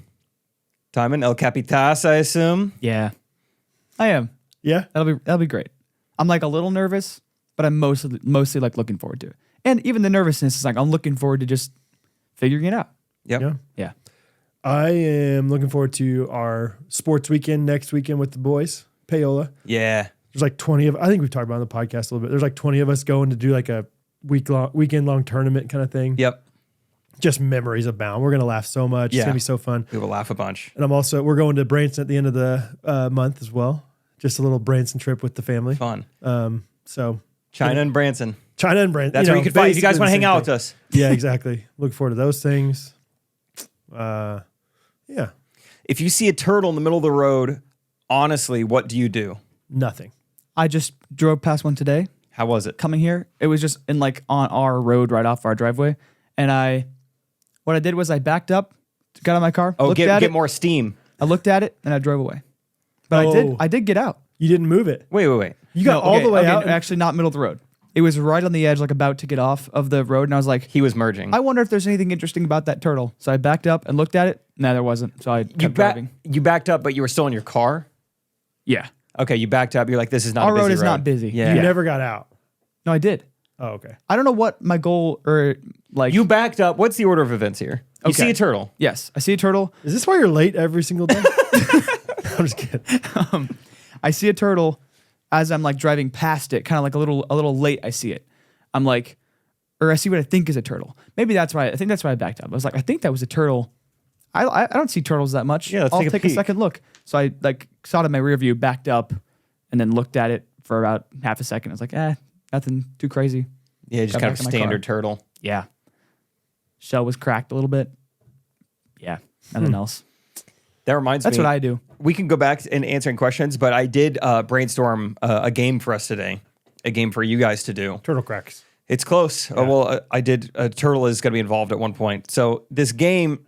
Timon, El Capitas, I assume. Yeah. I am. Yeah. That'll be great. I'm like a little nervous, but I'm mostly like looking forward to it. And even the nervousness is like I'm looking forward to just figuring it out. Yep. Yeah. Yeah. I am looking forward to our sports weekend next weekend with the boys, Paola. Yeah. There's like 20 of, I think we've talked about it on the podcast a little bit. There's like 20 of us going to do like a weekend long tournament kind of thing. Yep. Just memories abound. We're going to laugh so much. Yeah. It's going to be so fun. We will laugh a bunch. And we're going to Branson at the end of the month as well. Just a little Branson trip with the family. Fun. So China and Branson. China and Branson. That's where you can find if you guys want to hang out with us. us. Yeah, exactly. Look forward to those things. Yeah. If you see a turtle in the middle of the road, honestly, what do you do? Nothing. I just drove past one today How was it? coming here. It was just in like on our road right off our driveway. And what I did was I backed up, got out of my car, Oh, looked get at it. more steam. I looked at it and I drove away. But Oh. I did get out. You didn't move it. Wait. You got all the way out. and- Actually, not middle of the road. It was right on the edge, like about to get off of the road. And I was like, He was merging. I wonder if there's anything interesting about that turtle. So I backed up and looked at it. No, there wasn't. So I kept driving. You backed up, but you were still in your car? Yeah. Okay, you backed up. You're like, this is not Our a busy road is not busy. Yeah. You never got out. No, I did. Oh, okay. I don't know what my goal or like. You backed up. What's the order of events here? You Okay. see a turtle. Yes, I see a turtle. Is this why you're late every single day? I'm just kidding. I see a turtle as I'm like driving past it, kind of like a little late. I see it. I'm like, or I see what I think is a turtle. Maybe that's why. I think that's why I backed up. I was like, I think that was a turtle. I don't see turtles that much. Yeah, let's I'll take a take a peek. second look. So I like saw it in my rear view, backed up, and then looked at it for about half a second. I was like, nothing too crazy. Yeah, just Got kind back of in my standard car. turtle. Yeah. Shell was cracked a little bit. Yeah, nothing else. That reminds me. That's what I do. We can go back in answering questions, but I did brainstorm a game for us today, a game for you guys to do. Turtle cracks. It's close. I did. A turtle is going to be involved at one point. So this game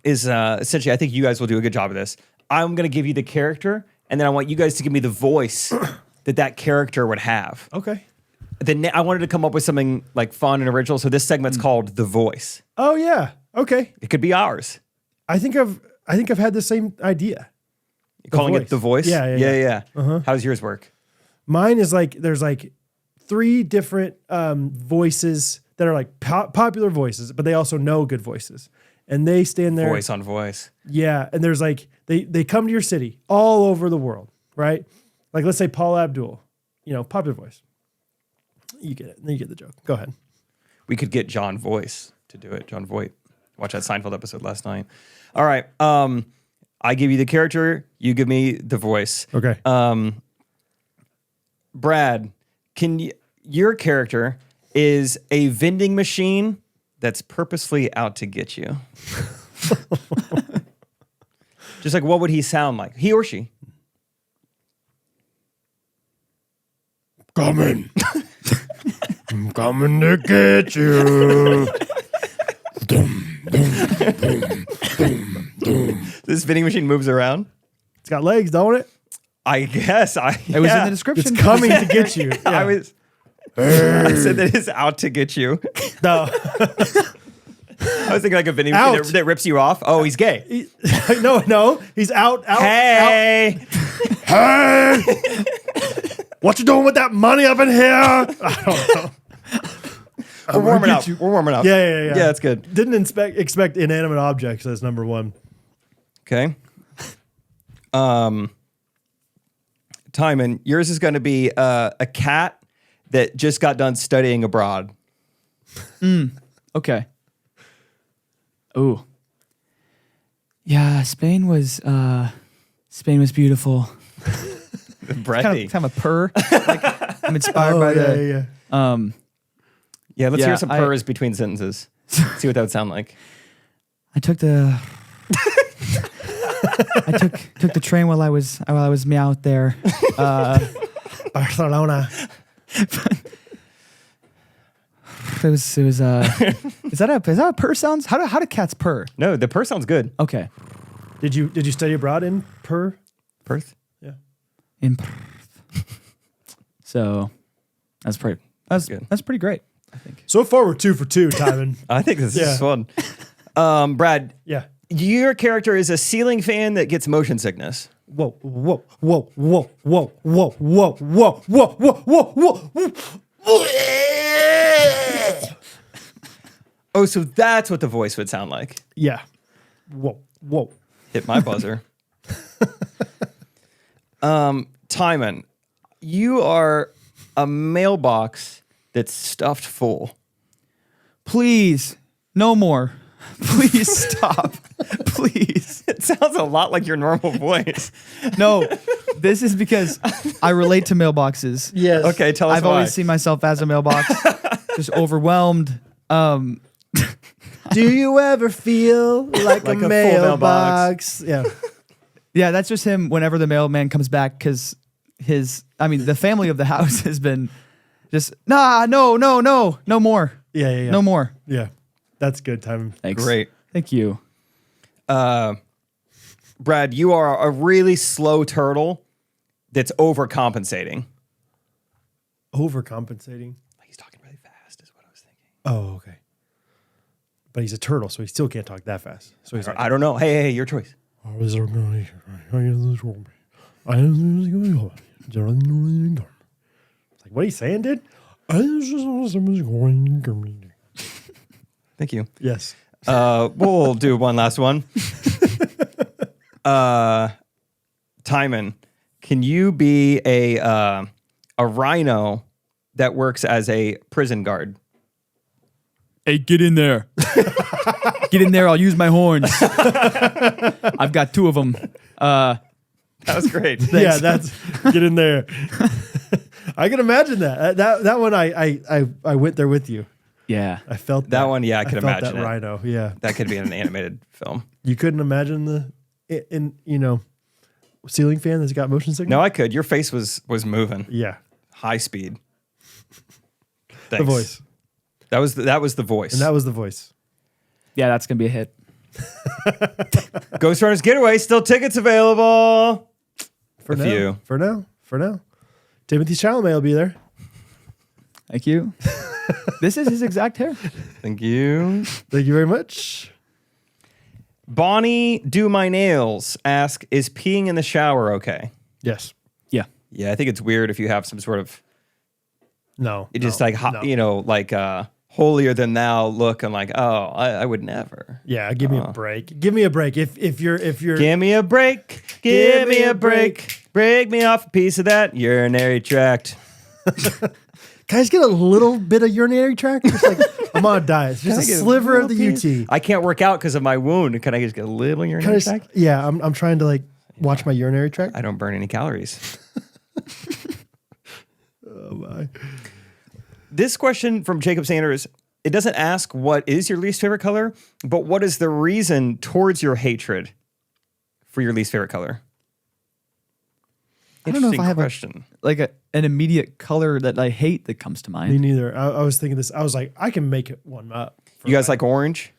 is essentially, I think you guys will do a good job of this. I'm going to give you the character, and then I want you guys to give me the voice that character would have. Okay. Then I wanted to come up with something like fun and original. So this segment's called The Voice. Oh yeah. Okay. It could be ours. I think I've had the same idea. Calling Voice. it The Voice? Yeah. How does yours work? Mine is like there's like 3 different voices that are like popular voices, but they also know good voices, and they stand there. Voice on voice. Yeah, and there's like they come to your city all over the world, right? Like let's say Paul Abdul, popular voice. You get it. You get the joke. Go ahead. We could get John Voice to do it. John Voight. Watch that Seinfeld episode last night. All right. I give you the character. You give me the voice. Okay. Brad, your character is a vending machine that's purposely out to get you. Just like, what would he sound like? He or she? Come in. I'm coming to get you. This vending machine moves around. It's got legs, don't it? I guess It was in the description. It's coming to get you. I was. I said that it's out to get you. No. I was thinking like a vending machine that rips you off. Oh, he's gay. No. He's out. Hey. Hey! What you doing with that money up in here? I don't know. We're warming up. We're warming up. Yeah. Yeah, that's good. Didn't expect inanimate objects as number one. Okay. Timon, yours is going to be a cat that just got done studying abroad. Okay. Ooh. Yeah, Spain was beautiful. Breathy. Kind of a purr. Like, I'm inspired by the. Yeah. Yeah, let's Yeah, hear some purrs between sentences. See what that would sound like. I took the. I took the train while I was meowed there. Barcelona. It was. Is that a purr sounds? How do cats purr? No, the purr sounds good. Okay. Did you study abroad in Perth? Perth? Yeah. In Perth. So, that's good. That's pretty great. I think. So far we're 2 for 2, Timon. I think this is fun. Brad, Yeah. your character is a ceiling fan that gets motion sickness. Whoa. Oh, so that's what the voice would sound like. Yeah. Whoa. Hit my buzzer. Timon, you are a mailbox that's stuffed full. Please, no more. Please stop. Please. It sounds a lot like your normal voice. No, this is because I relate to mailboxes. Yes. Okay, tell us I've why. always seen myself as a mailbox, just overwhelmed. Do you ever feel like a full mailbox? Yeah. Yeah, that's just him whenever the mailman comes back because the family of the house has been just, no more. Yeah. No more. Yeah. That's good, Timon. Thanks. Great. Thank you. Brad, you are a really slow turtle that's overcompensating. Overcompensating. He's talking really fast is what I was thinking. Oh, okay. But he's a turtle, so he still can't talk that fast. So he's like, I don't know. Hey, your choice. It's like, what are you saying, dude? Thank you. Yes. We'll do one last one. Timon, can you be a rhino that works as a prison guard? Hey, get in there. Get in there. I'll use my horns. I've got 2 of them. That was great. Yeah, that's get in there. I can imagine that. That one I went there with you. Yeah. I felt That one, yeah, I could felt imagine that it. rhino. Yeah. That could be in an animated film. You couldn't imagine ceiling fan that's got motion sickness? No, I could. Your face was moving. Yeah. High speed. Thanks. The voice. That was the voice. And that was the voice. Yeah, that's going to be a hit. Ghostrunners Getaway, still tickets available. For A now. few. For now. Timothy Chalamet will be there. Thank you. This is his exact hair. Thank you. Thank you very much. Bonnie Do My Nails ask, is peeing in the shower okay? Yes. Yeah. Yeah, I think it's weird if you have some sort of No. it just no. like holier than thou look. I'm like, oh, I would never. Yeah, give me a break. Give me a break. If you're Give me a break. Give me a break. Break me off a piece of that urinary tract. can I just get a little bit of urinary tract? Just like I'm on a diet. It's just a sliver of the UT. I can't work out because of my wound. Can I just get a little urinary tract? Yeah, I'm trying to watch my urinary tract. I don't burn any calories. Oh my. This question from Jacob Sanders, it doesn't ask what is your least favorite color, but what is the reason towards your hatred for your least favorite color? I don't know if Interesting I have question. an immediate color that I hate that comes to Me mind. neither. I was thinking this. I was like, I can make one up. You guys like orange?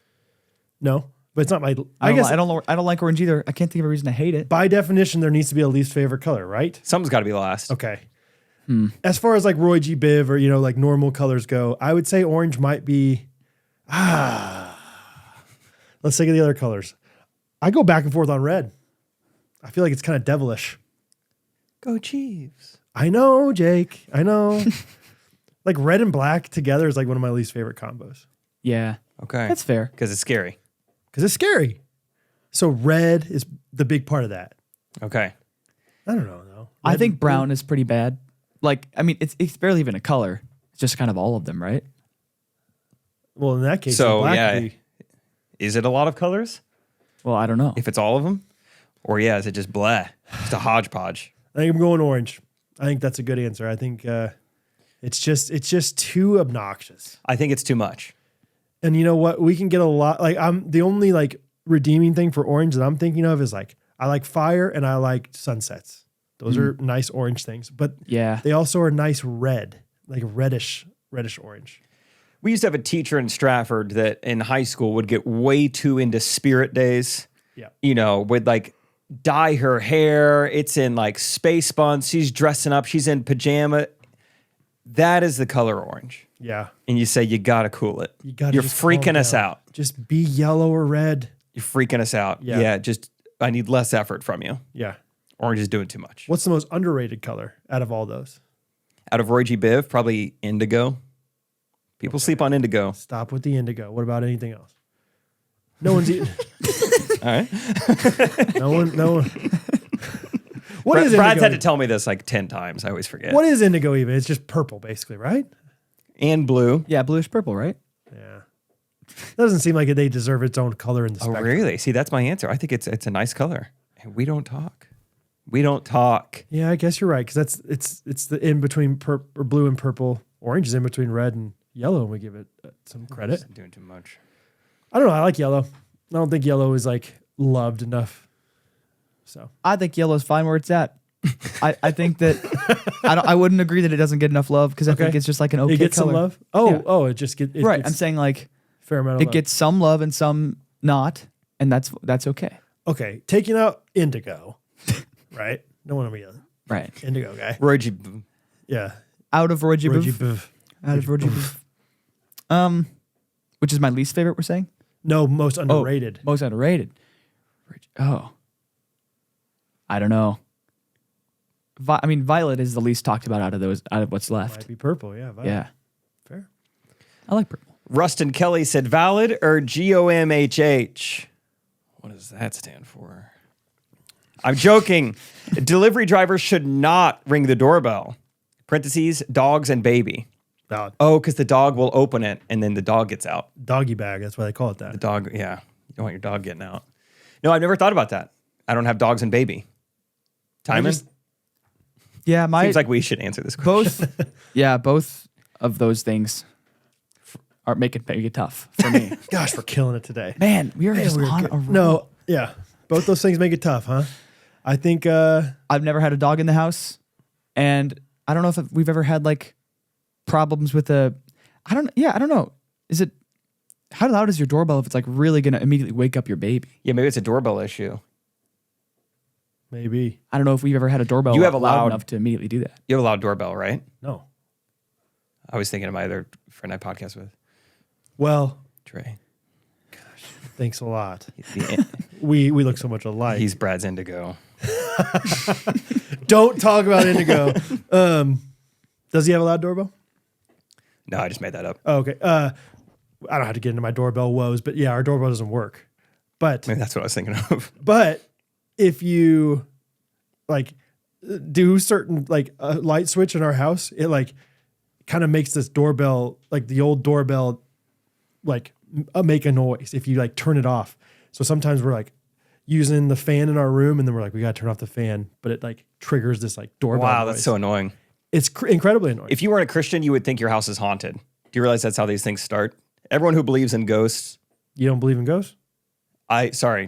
No, but it's not my. I don't like orange either. I can't think of a reason to hate it. By definition, there needs to be a least favorite color, right? Something's got to be last. Okay. As far as like Roy G. Biv or like normal colors go, I would say orange might be. Let's think of the other colors. I go back and forth on red. I feel like it's kind of devilish. Go Chiefs. I know, Jake. I know. Like red and black together is like one of my least favorite combos Yeah. Okay. That's fair. Because it's scary. because it's scary. So red is the big part of that. Okay. I don't know though. I Red think and brown is pretty bad. Like, I mean, it's barely even a color. It's just kind of all of them, right? blue. Well, in that case, So, black yeah. would be- Is it a lot of colors? Well, I don't know. If it's all of them? Or is it just blah? Just a hodgepodge. I think I'm going orange. I think that's a good answer. I think it's just too obnoxious. I think it's too much. And you know what? We can get a lot. Like I'm the only like redeeming thing for orange that I'm thinking of is like I like fire and I like sunsets. Those are nice orange things, but Yeah. they also are nice red, like reddish orange. We used to have a teacher in Stratford that in high school would get way too into spirit days. Yeah. You know, would like dye her hair. It's in like space buns. She's dressing up. She's in pajama. That is the color orange. Yeah. And you say, you got to cool it. You got. You're freaking us out. Just be yellow or red. You're freaking us out. Yeah. Yeah. Just, I need less effort from you. Yeah. Orange is doing too much. What's the most underrated color out of all those? Out of Roy G. Biv, probably indigo. People sleep on indigo. Stop with the indigo. What about anything else? No one's eating. All right. No one. What is Brad's indigo? had to tell me this like 10 times. I always forget. What is indigo even? It's just purple, basically, right? And blue. Yeah, bluish purple, right? Yeah. Doesn't seem like they deserve its own color in the Oh, spectrum. really? See, that's my answer. I think it's a nice color. And we don't talk. We don't talk. Yeah, I guess you're right because it's the in between or blue and purple. Orange is in between red and yellow, and we give it some credit. I'm doing too much. I don't know. I like yellow. I don't think yellow is like loved enough. So I think yellow's fine where it's at. I think that I wouldn't agree that it doesn't get enough love because I think Okay. it's just like an okay it gets color. some love. Oh, Yeah. oh, it just gets Right. Gets I'm saying like a fair amount of it love. gets some love and some not, and that's okay. Okay, taking out indigo, right? Don't want to be an Right. indigo guy. Roy G. Yeah, Out of Roy G. Roy G. Biv. Biv. Out of Roy G. Biv. Which is my least favorite. We're saying No, most underrated. most underrated. Oh, I don't know. I mean, violet is the least talked about out of what's left. Might be purple. Yeah, violet. Yeah, Fair. I like purple. Rustin Kelly said valid or GOMHH? What does that stand for? I'm joking. Delivery drivers should not ring the doorbell. Parentheses, dogs and baby. Valid. Oh, because the dog will open it and then the dog gets out. Doggy bag. That's why they call it that. The dog, yeah. You don't want your dog getting out. No, I've never thought about that. I don't have dogs and baby. Timon? Yeah, Seems like we should answer this question. both of those things are make it tough for me. Gosh, we're killing it today. Man, we are just We're on good. a roll. No, yeah. Both those things make it tough, huh? I think I've never had a dog in the house, and I don't know if we've ever had like problems with I don't know. Is it how loud is your doorbell if it's like really gonna immediately wake up your baby? Yeah, maybe it's a doorbell issue. maybe. I don't know if we've ever had a doorbell You have a loud loud- enough to immediately do that. You have a loud doorbell, right? No. I was thinking of my other friend I podcast with, Well, Trey. thanks a lot. The- We look so much alike. He's Brad's indigo. Don't talk about indigo. Does he have a loud doorbell? No, I just made that up. Oh, okay. I don't have to get into my doorbell woes, but yeah, our doorbell doesn't work. But Maybe that's what I was thinking of. But if you like do certain like a light switch in our house, it like kind of makes this doorbell, like the old doorbell, like make a noise if you like turn it off. So sometimes we're like using the fan in our room and then we're like, we got to turn off the fan, but it like triggers this like doorbell. Wow, noise. that's so annoying. It's incredibly annoying. If you weren't a Christian, you would think your house is haunted. Do you realize that's how these things start? Everyone who believes in ghosts, You don't believe in ghosts?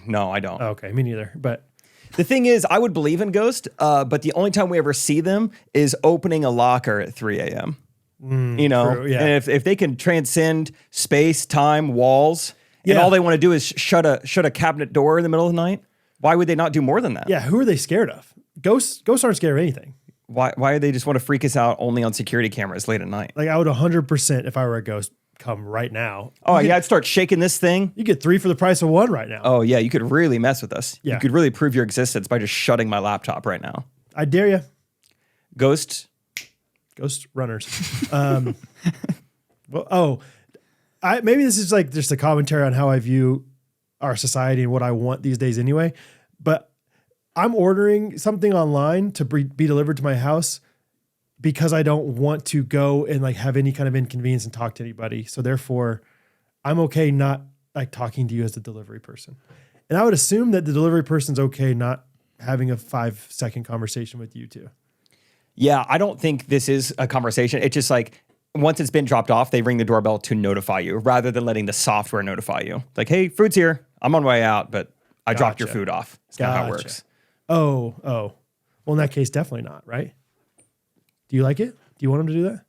no, I don't. Oh, okay, me neither. But The thing is, I would believe in ghosts, but the only time we ever see them is opening a locker at 3 a.m. You know, true, yeah. and if they can transcend space, time, walls, and Yeah. all they want to do is shut a cabinet door in the middle of the night, why would they not do more than that? Yeah, who are they scared of? Ghosts aren't scared of anything. Why do they just want to freak us out only on security cameras late at night? Like I would 100% if I were a ghost come right now. Oh, yeah, I'd start shaking this thing. You get 3 for the price of 1 right now. Oh, yeah, you could really mess with us. Yeah. You could really prove your existence by just shutting my laptop right now. I dare you. Ghost. Ghostrunners. Maybe this is like just a commentary on how I view our society and what I want these days anyway. But I'm ordering something online to be delivered to my house because I don't want to go and like have any kind of inconvenience and talk to anybody. So therefore, I'm okay not like talking to you as the delivery person. And I would assume that the delivery person's okay not having a 5-second conversation with you too. Yeah, I don't think this is a conversation. It's just like once it's been dropped off, they ring the doorbell to notify you rather than letting the software notify you. Like, hey, food's here. I'm on my way out, but I dropped your Gotcha. food off. That's kind of how it Gotcha. works. Oh. Well, in that case, definitely not, right? Do you like it? Do you want them to do that?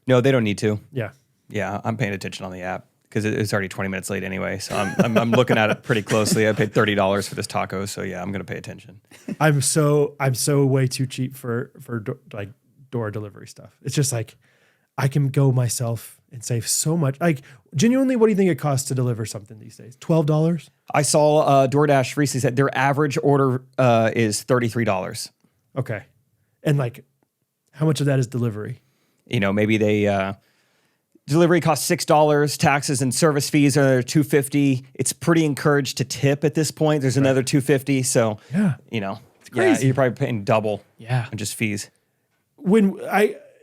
No, they don't need to. Yeah. Yeah, I'm paying attention on the app because it's already 20 minutes late anyway. So I'm looking at it pretty closely. I paid $30 for this taco, so yeah, I'm gonna pay attention. I'm so way too cheap for like door delivery stuff. It's just like I can go myself and save so much. Like genuinely, what do you think it costs to deliver something these days? $12? I saw DoorDash recently said their average order is $33. Okay. And like, how much of that is delivery? You know, maybe they delivery costs $6, taxes and service fees are $2.50. It's pretty encouraged to tip at this point. There's another $2.50, so Yeah. you know, crazy. you're probably paying double. Yeah. on just fees.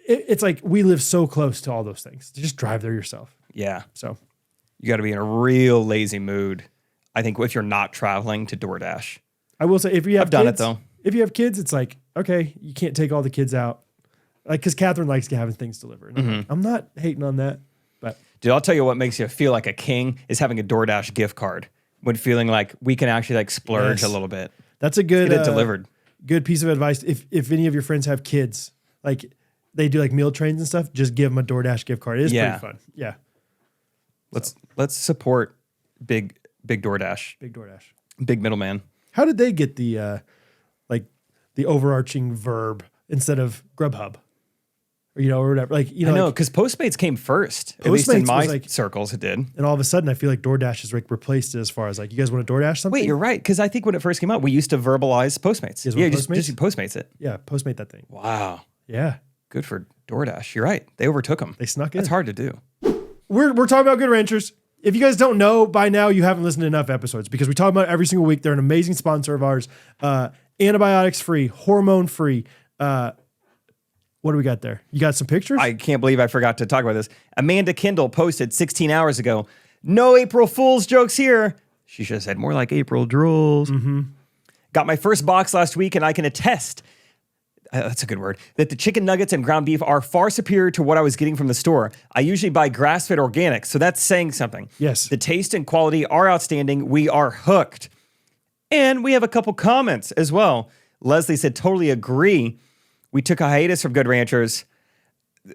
It's like we live so close to all those things. Just drive there yourself. Yeah, So you got to be in a real lazy mood. I think if you're not traveling to DoorDash. I will say, if you have I've done it, kids, though. If you have kids, it's like, okay, you can't take all the kids out. Like, because Catherine likes having things delivered. And Mm-hmm. I'm not hating on that, but Dude, I'll tell you what makes you feel like a king is having a DoorDash gift card when feeling like we can actually like splurge Yes. a little bit. that's a good Get it delivered. Good piece of advice. If any of your friends have kids, like they do like meal trains and stuff, just give them a DoorDash gift card. It is Yeah. pretty fun. Yeah, Let's support big DoorDash, big DoorDash. big middleman. How did they get the the overarching verb instead of Grubhub? Or whatever. Like, I know, like, because Postmates came first. At least in Postmates my was like- circles, it did. and all of a sudden I feel like DoorDash has like replaced it as far as like, you guys want to DoorDash something? Wait, you're right. Because I think when it first came out, we used to verbalize Postmates. You guys Yeah, want just Postmates? Postmates it. Yeah, Postmate that thing. Wow. Yeah. Good for DoorDash. You're right. They overtook them. They snuck in. That's hard to do. We're talking about Good Ranchers. If you guys don't know by now, you haven't listened to enough episodes because we talk about it every single week. They're an amazing sponsor of ours. Antibiotics free, hormone free. What do we got there? You got some pictures? I can't believe I forgot to talk about this. Amanda Kendall posted 16 hours ago, no April Fool's jokes here. She should have said more like April drools. Got my first box last week and I can attest, that's a good word, that the chicken nuggets and ground beef are far superior to what I was getting from the store. I usually buy grass-fed organic, so that's saying something. Yes. The taste and quality are outstanding. We are hooked. And we have a couple comments as well. Leslie said, totally agree. We took a hiatus from Good Ranchers,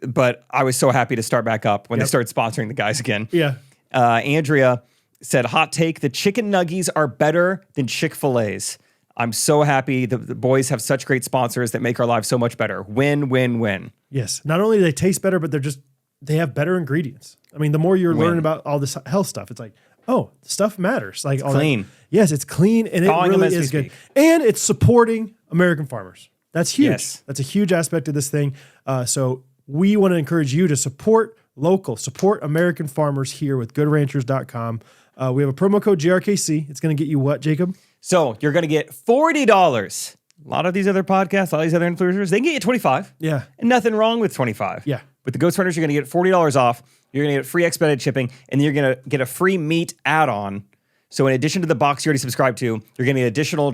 but I was so happy to start back up when they started sponsoring the guys again. yeah. Andrea said, hot take, the chicken nuggies are better than Chick-fil-A's. I'm so happy the boys have such great sponsors that make our lives so much better. Win, win, win. Yes. Not only do they taste better, but they have better ingredients. I mean, the more you're learning about all this health stuff, it's like, oh, stuff matters. Like all clean. That. Yes, it's clean and Calling it them really as we is good. speak. And it's supporting American farmers. That's huge. Yes. That's a huge aspect of this thing. So we want to encourage you to support local, support American farmers here with goodranchers.com. We have a promo code GRKC. It's going to get you what, Jacob? So you're going to get $40. A lot of these other podcasts, a lot of these other influencers, they can get you 25. Yeah. And nothing wrong with 25. Yeah. With the Ghostrunners, you're going to get $40 off. You're going to get free expedited shipping, and then you're going to get a free meat add-on. So in addition to the box you already subscribed to, you're getting an additional,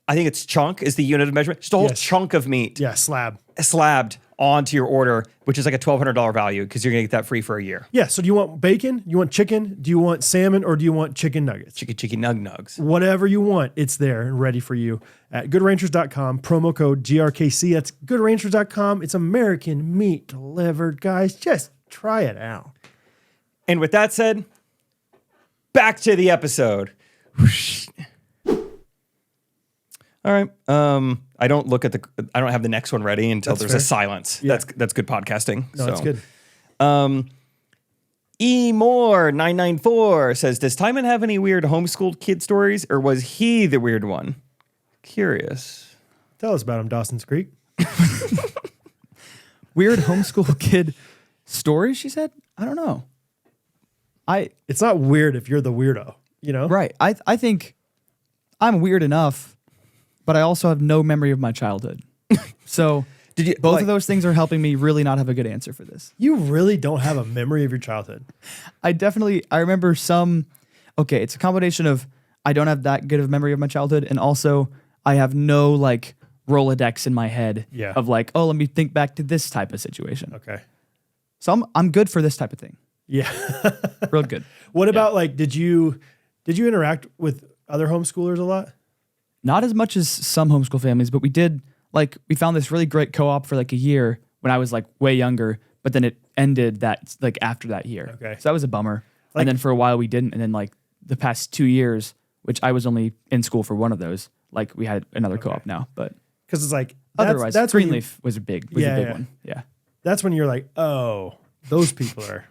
I think it's chunk is the unit of measurement. Just a whole Yes. chunk of meat. Yeah, slab. Slabbed onto your order, which is like a $1,200 value because you're gonna get that free for a year. Yeah. So do you want bacon? You want chicken? Do you want salmon or do you want chicken nuggets? Chicken nug nugs. Whatever you want, it's there and ready for you at goodranchers.com. Promo code GRKC. That's goodranchers.com. It's American meat delivered, guys. Just try it out. And with that said, back to the episode. All right. I don't have the next one ready until That's there's fair. a silence. Yeah. That's good podcasting. No, that's good. E Moore 994 says, does Timon have any weird homeschooled kid stories, or was he the weird one? Curious. Tell us about him, Dawson's Creek. Weird homeschool kid stories, she said? I don't know. It's not weird if you're the weirdo, you know? Right. I think I'm weird enough, but I also have no memory of my childhood. So Did you both of those things are helping me really not have a good answer for this. You really don't have a memory of your childhood. I remember it's a combination of I don't have that good of a memory of my childhood, and also I have no like Rolodex in my head of like, oh, let me think back to this type of situation. Okay. So I'm good for this type of thing. Yeah. Real good. What about like, did you interact with other homeschoolers a lot? Not as much as some homeschool families, but we found this really great co-op for like a year when I was like way younger, but then it ended after that year. Okay. So that was a bummer. And then for a while we didn't. And then like the past 2 years, which I was only in school for one of those, like we had another co-op now, but Because it's like, otherwise that's when Greenleaf was a big one. Yeah. That's when you're like, oh, those people are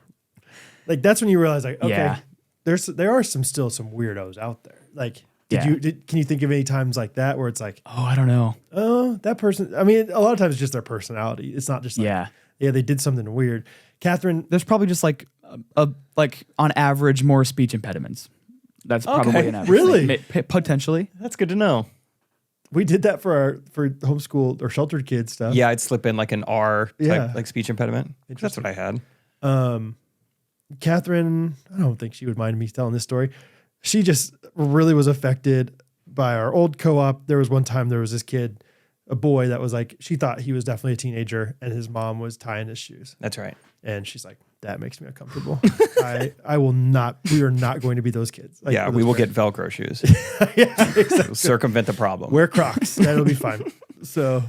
like, that's when you realize like, okay, there are still some weirdos out there. Like, can you think of any times like that where it's like, Oh, I don't know. oh, that person, I mean, a lot of times it's just their personality. It's not just like, they did something weird. Catherine, There's probably just like on average more speech impediments. That's probably an average. Really? Thing. Potentially. That's good to know. we did that for homeschooled or sheltered kids stuff. Yeah, I'd slip in like an R type, Yeah. like speech impediment. That's what I had. Catherine, I don't think she would mind me telling this story. She just really was affected by our old co-op. There was one time there was this kid, a boy that was like, she thought he was definitely a teenager and his mom was tying his shoes. That's right. And she's like, that makes me uncomfortable. we are not going to be those kids. Like, Yeah, we will get Velcro shoes. yeah, exactly. Circumvent the problem. Wear Crocs. That'll be fine. So,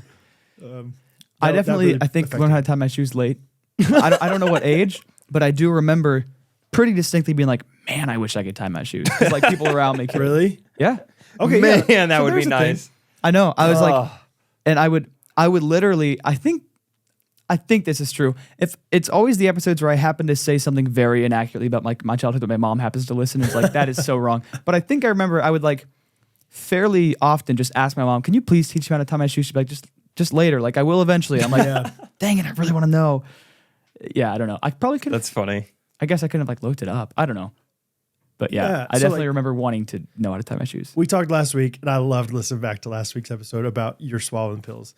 I that definitely, really I think, affected learned how to tie my shoes late. I don't know what age, but I do remember pretty distinctly being like, man, I wish I could tie my shoes. 'Cause, like people around me could. Really? Yeah. Okay. Man, yeah. that So would be there's a thing. nice. I know. I was like, and I would literally, I think this is true. If it's always the episodes where I happen to say something very inaccurately about like my childhood that my mom happens to listen, it's like, that is so wrong. But I think I remember I would like fairly often just ask my mom, can you please teach me how to tie my shoes? She'd be like, just later. Like I will eventually. I'm like, dang it, I really want to know. Yeah, I don't know. I probably could. That's funny. I guess I couldn't have like looked it up. I don't know. But yeah, I so, definitely like, remember wanting to know how to tie my shoes. We talked last week, and I loved listening back to last week's episode about your swallowing pills.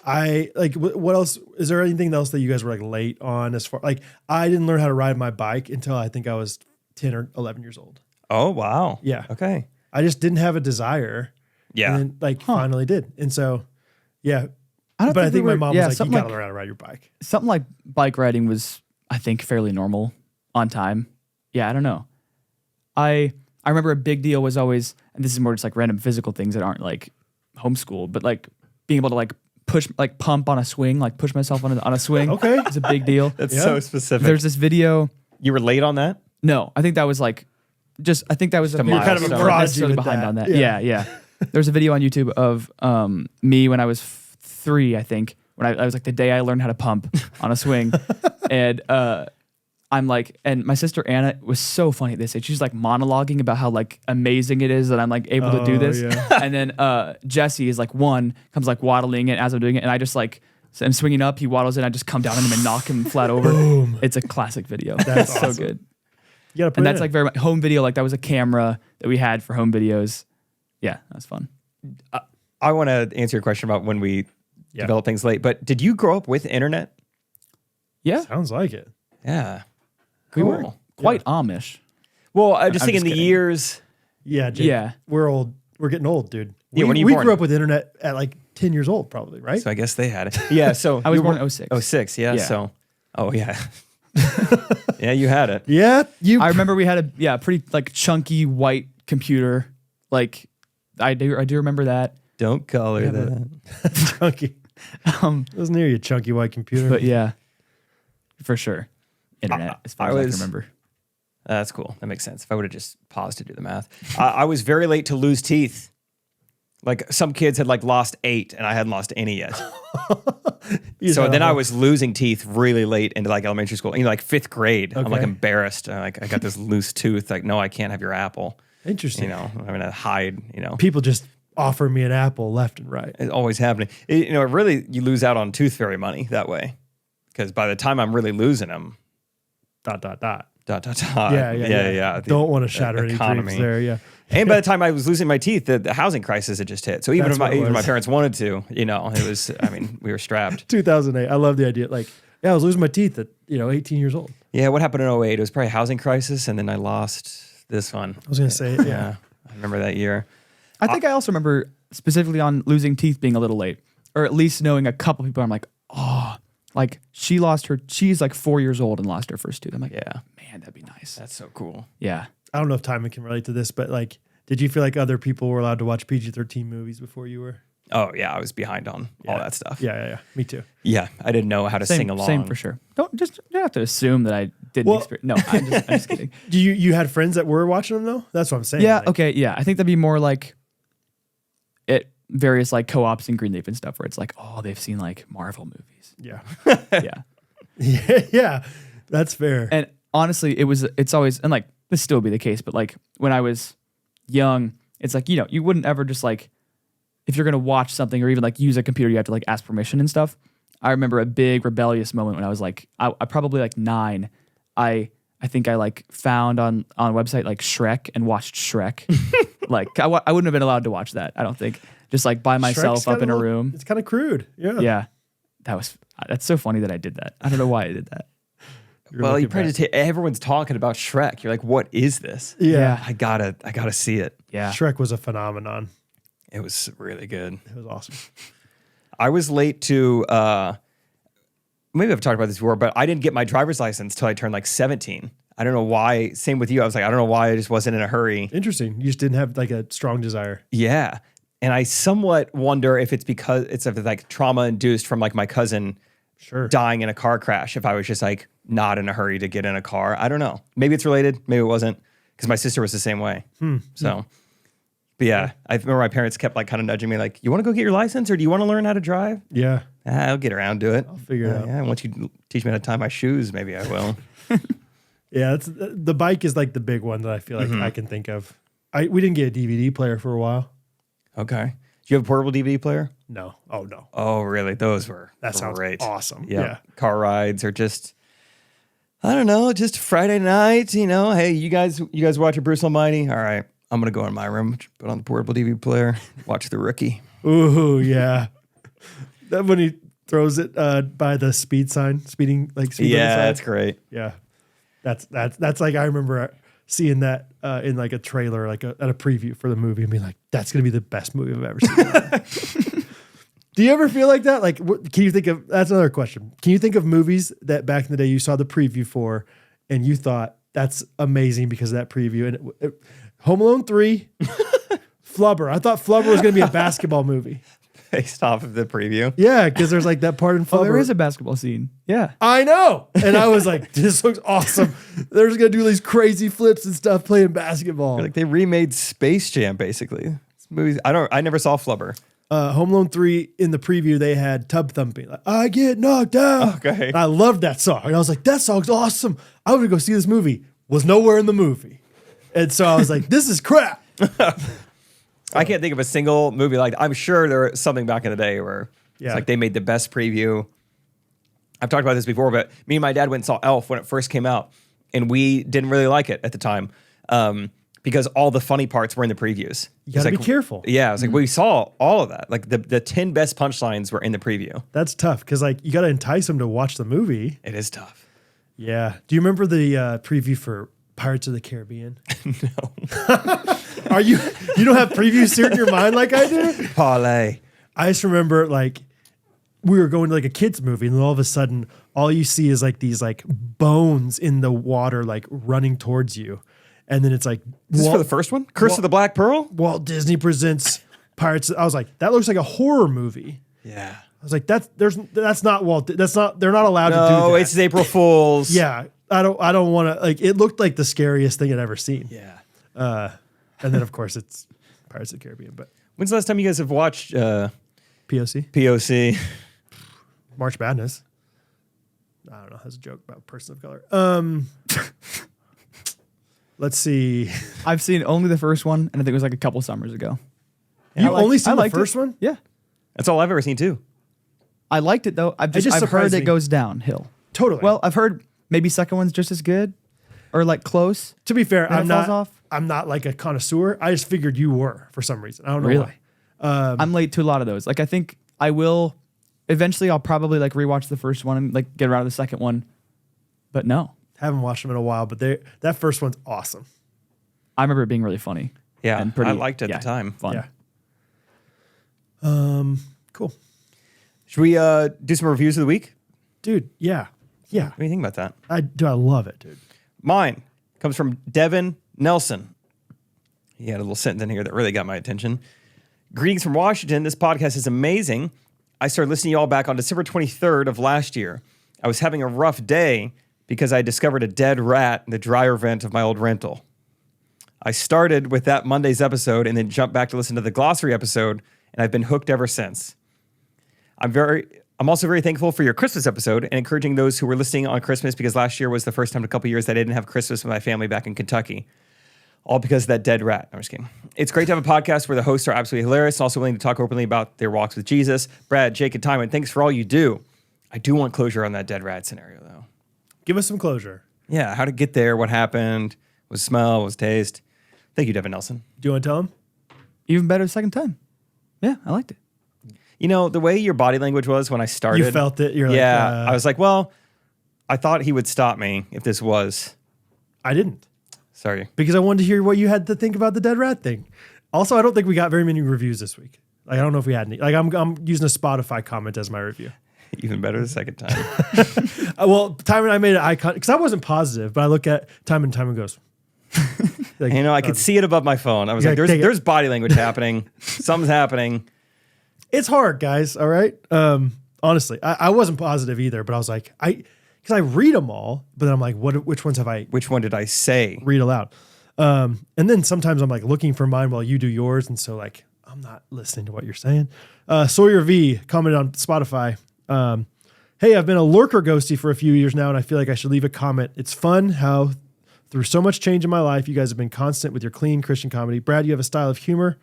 I like what else? Is there anything else that you guys were like late on as far like I didn't learn how to ride my bike until I think I was 10 or 11 years old. Oh, wow. Yeah. Okay. I just didn't have a desire. Yeah. And then, like finally did. And so, yeah. I think my mom was like, you something gotta learn how to ride your bike. Something like bike riding was, I think, fairly normal on time. Yeah, I don't know. I remember a big deal was always, and this is more just like random physical things that aren't like homeschooled, but like being able to like pump on a swing, like push myself on a swing. Okay. It's a big deal. That's so specific. There's this video. You were late on that? No, I think that was like, I think that was a you're kind of milestone. a prodigy necessarily with behind that. on that. Yeah. Yeah. There's a video on YouTube of me when I was 3, I think, when I was like the day I learned how to pump on a swing. And I'm like, and my sister Anna was so funny at this age. She's like monologuing about how like amazing it is that I'm like able to do this. Yeah. And then Jesse is like comes like waddling in as I'm doing it. And I just like, I'm swinging up, he waddles in, I just come down on him and knock him flat over. Boom. It's a classic video. That's so awesome. good. You gotta put And it that's in. like very much home video. Like that was a camera that we had for home videos. Yeah, that's fun. I want to answer your question about when we develop things late, but did you grow up with internet? Yeah, Sounds like it. Yeah. we were Cool. quite Amish. Well, I'm just I'm thinking just the kidding. years. Yeah, Jake, Yeah. We're old. We're getting old, dude. Yeah, when are you we born? grew up with internet at like 10 years old, probably, right? So I guess they had it. Yeah. So I was you born were- in 06. 06. Yeah. Yeah. So, oh yeah. Yeah, you had it. Yeah, I remember we had a pretty like chunky white computer. Like I do remember that. Don't call her that. chunky. It was near you, chunky white computer. But yeah, for sure. Internet, as far as I can remember. That's cool. That makes sense. If I would have just paused to do the math. I was very late to lose teeth. Like some kids had like lost 8 and I hadn't lost any yet. So then I was losing teeth really late into like elementary school, like 5th grade. I'm like Okay. embarrassed. Like I got this loose tooth. Like, no, I can't have your apple. Interesting. I'm going to hide, People just offer me an apple left and right. It's always happening. Really, you lose out on tooth fairy money that way. Because by the time I'm really losing them, ... Yeah. Don't want to shatter any dreams there. Yeah. And by the time I was losing my teeth, the housing crisis had just hit. So even That's what it if my was. parents wanted to, it was, we were strapped. 2008. I love the idea. Like, I was losing my teeth at 18 years old. Yeah, what happened in 08? It was probably housing crisis, and then I lost this one. I was gonna say, Yeah, I remember that year. I think I also remember specifically on losing teeth being a little late, or at least knowing a couple people. I'm like, oh, like she's like 4 years old and lost her first tooth. I'm like, Yeah, man, that'd be nice. that's so cool. Yeah. I don't know if Timon can relate to this, but like, did you feel like other people were allowed to watch PG-13 movies before you were? Oh yeah, I was behind on all that stuff. Yeah. Me too. Yeah, I didn't know how to sing along. Same for sure. You don't have to assume that I didn't experience. No, I'm just kidding. Do you had friends that were watching them though? That's what I'm saying. Yeah. Like, Okay. Yeah. I think that'd be more like at various like co-ops and Greenleaf and stuff where it's like, oh, they've seen like Marvel movies. Yeah. Yeah. Yeah. That's fair. And honestly, it's always, and like this still be the case, but like when I was young, it's like, you wouldn't ever just like, if you're going to watch something or even like use a computer, you have to like ask permission and stuff. I remember a big rebellious moment when I was like, I probably like 9. I think I like found on a website like Shrek and watched Shrek. Like I wouldn't have been allowed to watch that. I don't think, just like by myself Shrek's up in a kinda room. It's kind of crude. Yeah. Yeah. That's so funny that I did that. I don't know why I did that. Well, you probably just everyone's talking about Shrek. You're like, what is this? Yeah. I gotta see it. Yeah. Shrek was a phenomenon. It was really good. It was awesome. I was late to, maybe I've talked about this before, but I didn't get my driver's license till I turned like 17. I don't know why. Same with you. I was like, I don't know why I just wasn't in a hurry. Interesting. You just didn't have like a strong desire. Yeah. And I somewhat wonder if it's because it's like trauma induced from like my cousin Sure. dying in a car crash. If I was just like not in a hurry to get in a car, I don't know. Maybe it's related. Maybe it wasn't, because my sister was the same way. So, but yeah, I remember my parents kept like kind of nudging me, like, "You want to go get your license, or do you want to learn how to drive?" Yeah. I'll get around to it. I'll figure it out. Yeah, once you teach me how to tie my shoes, maybe I will. Yeah. It's the bike is like the big one that I feel like I can think of. We didn't get a DVD player for a while. Okay. Do you have a portable DVD player? No. Oh no. Oh, really? Those were That sounds great. awesome. Yeah. Yeah. Car rides are just, I don't know, just Friday night, hey, you guys watch a Bruce Almighty? All right, I'm going to go in my room, put on the portable DVD player, watch The Rookie. Ooh, yeah. That when he throws it by the speed sign, speeding speed limit sign. That's great. Yeah. That's like, I remember seeing that in like a trailer, like at a preview for the movie, and being like, that's going to be the best movie I've ever seen. Do you ever feel like that? Like, can you think of, that's another question. Can you think of movies that back in the day you saw the preview for and you thought that's amazing because of that preview? And Home Alone 3, Flubber. I thought Flubber was going to be a basketball movie. Based off of the preview. Yeah, because there's like that part in Flubber. Oh, there is a basketball scene. Yeah. I know. And I was like, this looks awesome. They're just going to do these crazy flips and stuff playing basketball. Like they remade Space Jam, basically. This movies. I never saw Flubber. Home Alone 3, in the preview, they had Tub Thumping. Like, I get knocked down. Okay. And I loved that song. And I was like, that song's awesome. I want to go see this movie. Was nowhere in the movie. And so I was like, this is crap. I can't think of a single movie like that. I'm sure there was something back in the day where Yeah. it's like they made the best preview. I've talked about this before, but me and my dad went and saw Elf when it first came out, and we didn't really like it at the time because all the funny parts were in the previews. You got to be careful. Yeah, it's like we saw all of that. Like the 10 best punchlines were in the preview. That's tough because like you got to entice them to watch the movie. It is tough. Yeah. Do you remember the preview for Pirates of the Caribbean? No. You don't have previews in your mind like I do? Parlay. I just remember like we were going to like a kids movie, and then all of a sudden, all you see is like these like bones in the water, like running towards you, and then it's like Is this for the first one? Curse of the Black Pearl? Walt Disney presents Pirates. I was like, that looks like a horror movie. Yeah. I was like, that's not Walt. That's not. They're not allowed to do that. No, it's April Fool's. Yeah, I don't want to. Like, it looked like the scariest thing I'd ever seen. Yeah. And then of course it's Pirates of the Caribbean. But When's the last time you guys have watched POC, POC? March Madness. I don't know. That's a joke about person of color. Let's see. I've seen only the first one, and I think it was like a couple summers ago. You I only seen the liked first it. one? Yeah. That's all I've ever seen too. I liked it though. I've just heard surprised it me. goes downhill. Totally. Well, I've heard maybe second one's just as good, or like close. to be fair, Then it falls off? I'm not like a connoisseur. I just figured you were for some reason. I don't know Really? why. I'm late to a lot of those. Like I think I will. Eventually, I'll probably like rewatch the first one and like get around to the second one. But no, Haven't watched them in a while, but that first one's awesome. I remember it being really funny. Yeah, and pretty, I liked it at the time. Fun. Yeah. Cool. Should we do some reviews of the week? Dude, yeah. Yeah. What do you think about that? I love it, dude. Mine comes from Devin Nelson. He had a little sentence in here that really got my attention. Greetings from Washington. This podcast is amazing. I started listening to you all back on December 23rd of last year. I was having a rough day because I discovered a dead rat in the dryer vent of my old rental. I started with that Monday's episode and then jumped back to listen to the glossary episode, and I've been hooked ever since. I'm also very thankful for your Christmas episode and encouraging those who were listening on Christmas, because last year was the first time in a couple years that I didn't have Christmas with my family back in Kentucky. All because of that dead rat. I'm just kidding. It's great to have a podcast where the hosts are absolutely hilarious and also willing to talk openly about their walks with Jesus. Brad, Jake, and Timon, thanks for all you do. I do want closure on that dead rat scenario, though. Give us some closure. Yeah, how to get there, what happened, was smell, was taste. Thank you, Devin Nelson. Do you want to tell him? Even better the second time. Yeah, I liked it. You know, the way your body language was when I started. You felt it. You're yeah, like, I was like, well, I thought he would stop me if this was. I didn't. Sorry. Because I wanted to hear what you had to think about the dead rat thing. Also, I don't think we got very many reviews this week. Like, I don't know if we had any. Like, I'm using a Spotify comment as my review. Even better the second time. Well, Timon and I made an icon because I wasn't positive, but I look at Timon goes. Like, You know, I could see it above my phone. I was Yeah, like, take it. there's body language happening. Something's happening. it's hard, guys. All right. Honestly, I wasn't positive either, but I was like, because I read them all, but then I'm like, which ones have I Which one did I say? read aloud? And then sometimes I'm like looking for mine while you do yours. And so like, I'm not listening to what you're saying. Sawyer V commented on Spotify. Hey, I've been a lurker ghosty for a few years now, and I feel like I should leave a comment. It's fun how through so much change in my life, you guys have been constant with your clean Christian comedy. Brad, you have a style of humor.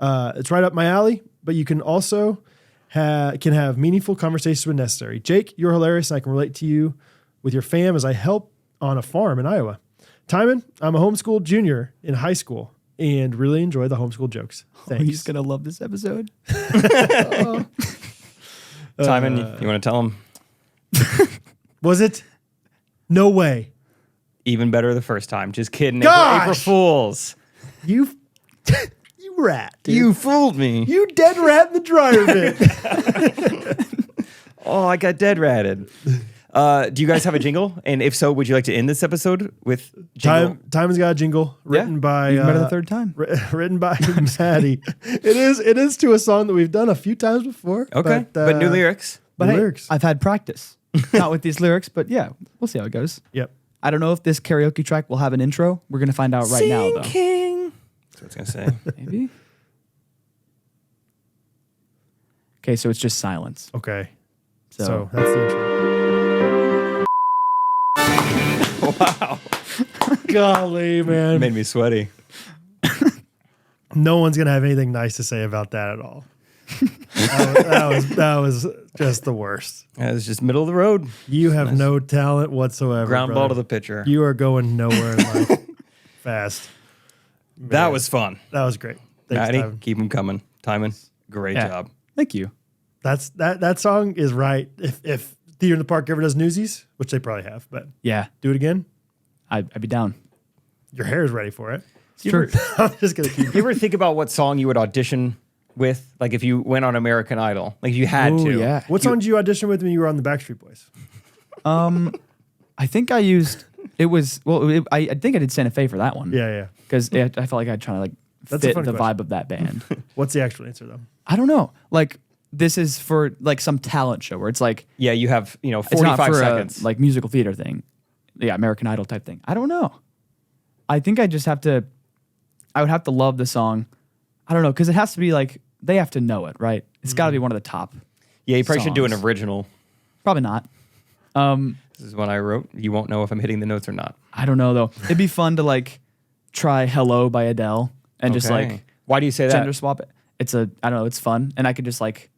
It's right up my alley, but you can also have meaningful conversations when necessary. Jake, you're hilarious, and I can relate to you with your fam as I help on a farm in Iowa. Timon, I'm a homeschooled junior in high school and really enjoy the homeschool jokes. Thanks. He's going to love this episode. Timon, you want to tell him? Was it? No way. Even better the first time. Just kidding. Gosh! April Fools. You rat, dude. You fooled me. You dead rat in the dryer bit. Oh, I got dead ratted. Do you guys have a jingle? And if so, would you like to end this episode with jingle? Timon's got a jingle written by Even better the third time. written by Maddie. It is to a song that we've done a few times before. Okay, but new lyrics. But New hey, lyrics. I've had practice. Not with these lyrics, but yeah, we'll see how it goes. Yep. I don't know if this karaoke track will have an intro. We're going to find out right now, though. King. That's what I was going to say. Maybe. Okay, so it's just silence. Okay. So, So that's the intro. Wow. Golly, man. Made me sweaty. No one's gonna have anything nice to say about that at all. that was just the worst. It was just middle of the road. You have no talent whatsoever. Ground ball to brother. the pitcher. You are going nowhere in life fast. That Man, was fun. that was great. Thanks, Maddie, Timon. keep them coming. Timon, great Yeah. job. thank you. That song is right. If Theater in the Park ever does Newsies, which they probably have, but Yeah, do it again. I'd be down. Your hair is ready for it. It's true. I'm just gonna keep. You ever think about what song you would audition with? Like if you went on American Idol, like if you had Ooh, to. yeah. What song did you audition with when you were on the Backstreet Boys? I think I used I think I did Santa Fe for that one. Yeah. Because I felt like I'd try to like That's a fit fun the question. vibe of that band. What's the actual answer though? I don't know. Like this is for like some talent show where it's like Yeah, you have, it's not 45 for seconds. a like musical theater thing. Yeah, American Idol type thing. I don't know. I think I would have to love the song. I don't know, because it has to be like they have to know it, right? It's got to be one of the top. Yeah, you probably should do an songs. original. Probably not. This is what I wrote. You won't know if I'm hitting the notes or not. I don't know though. It'd be fun to like try "Hello" by Adele and just Okay. like Why do you say that? gender swap it. I don't know. It's fun, and I could just like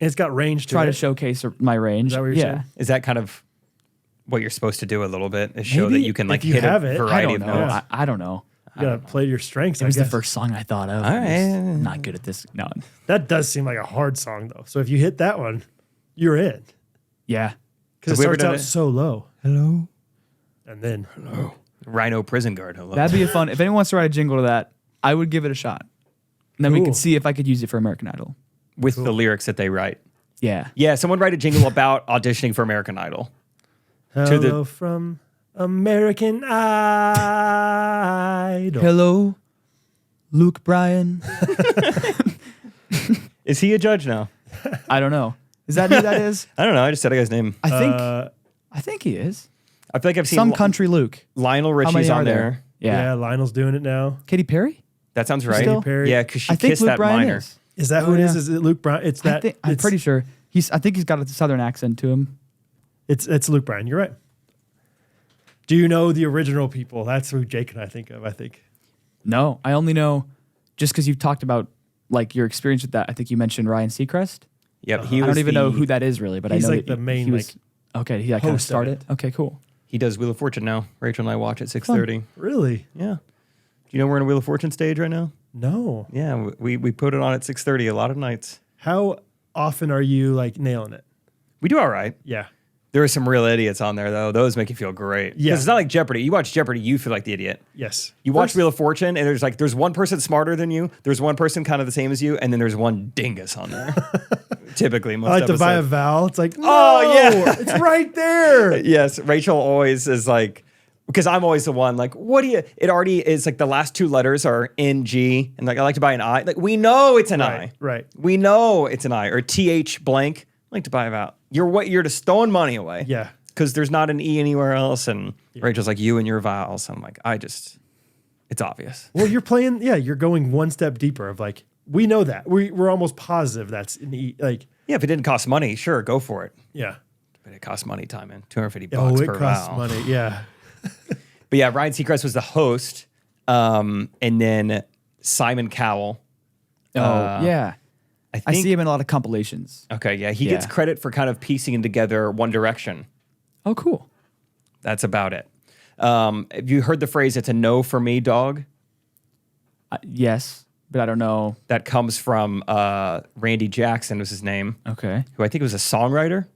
It's got range to try it. to showcase my range. Is that what you're yeah. saying? Is that kind of what you're supposed to do a little bit? Is show Maybe that you can like if you hit have a it. I I variety don't of know. notes. I don't know. You gotta play your strengths. It I was the guess. first song I thought of. All I was right. not good at this. No. That does seem like a hard song though. So if you hit that one, you're in. Yeah. Because Have it we ever starts done out it? so low, Hello. and then Rhino Prison Guard. Hello. That'd be a fun. If anyone wants to write a jingle to that, I would give it a shot. And then we Cool. could see if I could use it for American Idol. with the lyrics that they write. Yeah. Yeah, someone write a jingle about auditioning for American Idol. hello from American Idol. Hello, Luke Bryan. Is he a judge now? I don't know. Is that who that is? I don't know. I just said a guy's name. I think he is. I feel like I've seen Some country Luke. Lionel How Richie's many on are there. there? Yeah. Yeah. Lionel's doing it now. Katy Perry? That sounds right. Still? Perry. Yeah, because she I think kissed Luke that Bryan minor. Is that who Oh, it is? yeah. Is it Luke Bryan? It's that. I'm it's- pretty sure. I think he's got a southern accent to him. It's Luke Bryan. You're right. Do you know the original people? That's who Jake and I think of. I think. No, I only know just because you've talked about like your experience with that. I think you mentioned Ryan Seacrest. Yep, he I was don't even know the- who that is really, but He's I know like that the main, he was, okay, he like kind of host of started. it. Okay, cool. He does Wheel of Fortune now. Rachel and I watch at 6:30. Really? Yeah. Do you know we're in a Wheel of Fortune stage right now? No. Yeah, we put it on at 6:30 a lot of nights. How often are you like nailing it? We do all right. Yeah. There are some real idiots on there though. Those make you feel great. Yeah. 'Cause it's not like Jeopardy. You watch Jeopardy, you feel like the idiot. Yes. You watch First- Wheel of Fortune, and there's one person smarter than you. There's one person kind of the same as you, and then there's one dingus on there. Typically, most I like to buy a episodes. vowel. It's like, Oh, no, yeah. it's right there. Yes, Rachel always is like, because I'm always the one like, what do you? It already is like the last two letters are NG, and like I like to buy an I. Like we know it's an I. Right. We know it's an I or TH blank. I like to buy a vowel. You're just throwing money away. Yeah. Because there's not an E anywhere else, and Rachel's like you and your vowels. I'm like, it's obvious. Well, you're playing. Yeah, you're going one step deeper. Of like, we know that. We're almost positive that's an E. Like, Yeah, if it didn't cost money, sure, go for it. yeah. But it costs money, Timon. $250 Oh, it per costs vowel. money. Yeah. But yeah, Ryan Seacrest was the host, and then Simon Cowell. Oh yeah, I I think. see him in a lot of compilations. Okay, yeah, he gets Yeah. credit for kind of piecing together One Direction. Oh cool. That's about it. Have you heard the phrase "It's a no for me, dog"? Yes, but I don't know. That comes from Randy Jackson was his name, Okay. who I think was a songwriter.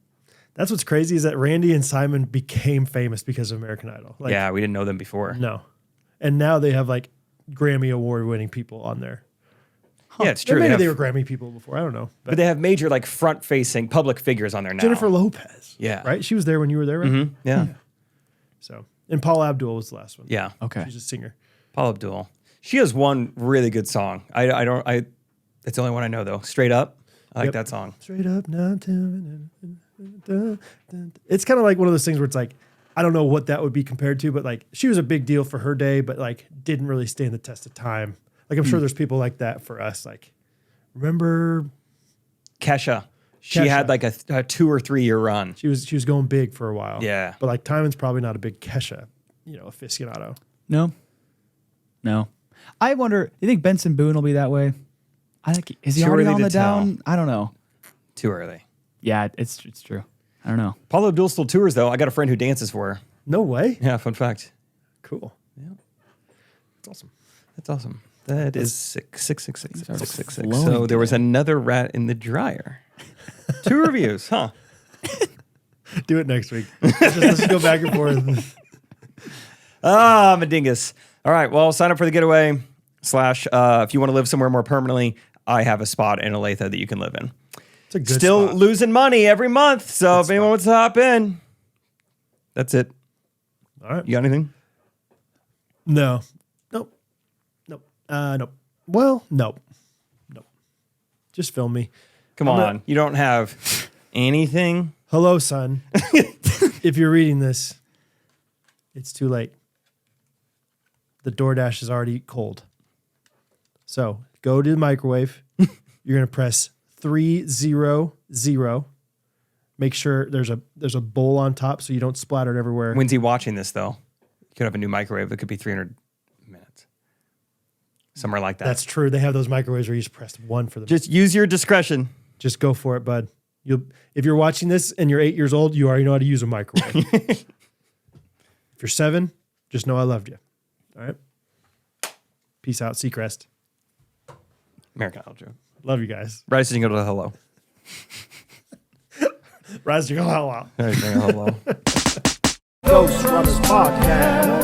That's what's crazy is that Randy and Simon became famous because of American Idol. Like, Yeah, we didn't know them before. No. And now they have like Grammy Award winning people on there. Yeah, it's Or true. maybe They they have- were Grammy people before. I don't know. but they have major like front-facing public figures on there now. Jennifer Lopez. Yeah. Right? She was there when you were there, right? Mhm, yeah. So, and Paul Abdul was the last one. Yeah. Okay. She's a singer. Paul Abdul. She has one really good song. That's the only one I know though. Straight Up. I like Yep. that song. Straight up now. It's kind of like one of those things where it's like, I don't know what that would be compared to, but like she was a big deal for her day, but like didn't really stand the test of time. Like I'm sure there's people like that for us. Like, remember Kesha. She Kesha. had like a 2 or 3 year run. she was going big for a while. Yeah. But like Timon's probably not a big Kesha, aficionado. No. I wonder. Do you think Benson Boone will be that way? I think is he Too already early on to the tell. down? I don't know. Too early. Yeah, it's true. I don't know. Paula Abdul still tours though. I got a friend who dances for her. No way. Yeah, fun fact. Cool. Yeah. That's awesome. That's awesome. That is 666. flowing So there was another rat in the dryer. 2 reviews, huh? Do it next week. Let's go back and forth. I'm a dingus. All right. Well, sign up for the getaway / if you want to live somewhere more permanently. I have a spot in Olathe that you can live in. It's a good Still spot. losing money every month. So if anyone wants to hop in, that's it. All right. You got anything? No. Nope. Nope. Well, nope. Just film me. Come on. You don't have anything? Hello, son. If you're reading this, it's too late. The DoorDash is already cold. So go to the microwave. You're going to press 300. Make sure there's a bowl on top so you don't splatter it everywhere. When's he watching this, though? You could have a new microwave that could be 300 minutes. Somewhere like that. That's true. They have those microwaves where you just press one for the. Just use your discretion. Just go for it, bud. If you're watching this and you're 8 years old, you already know how to use a microwave. If you're 7, just know I loved you. All right. Peace out, Seacrest. American Idol joke. Love you guys. Bryce didn't go to the hello. Rise to go out loud. Hello. Ghostrunners podcast.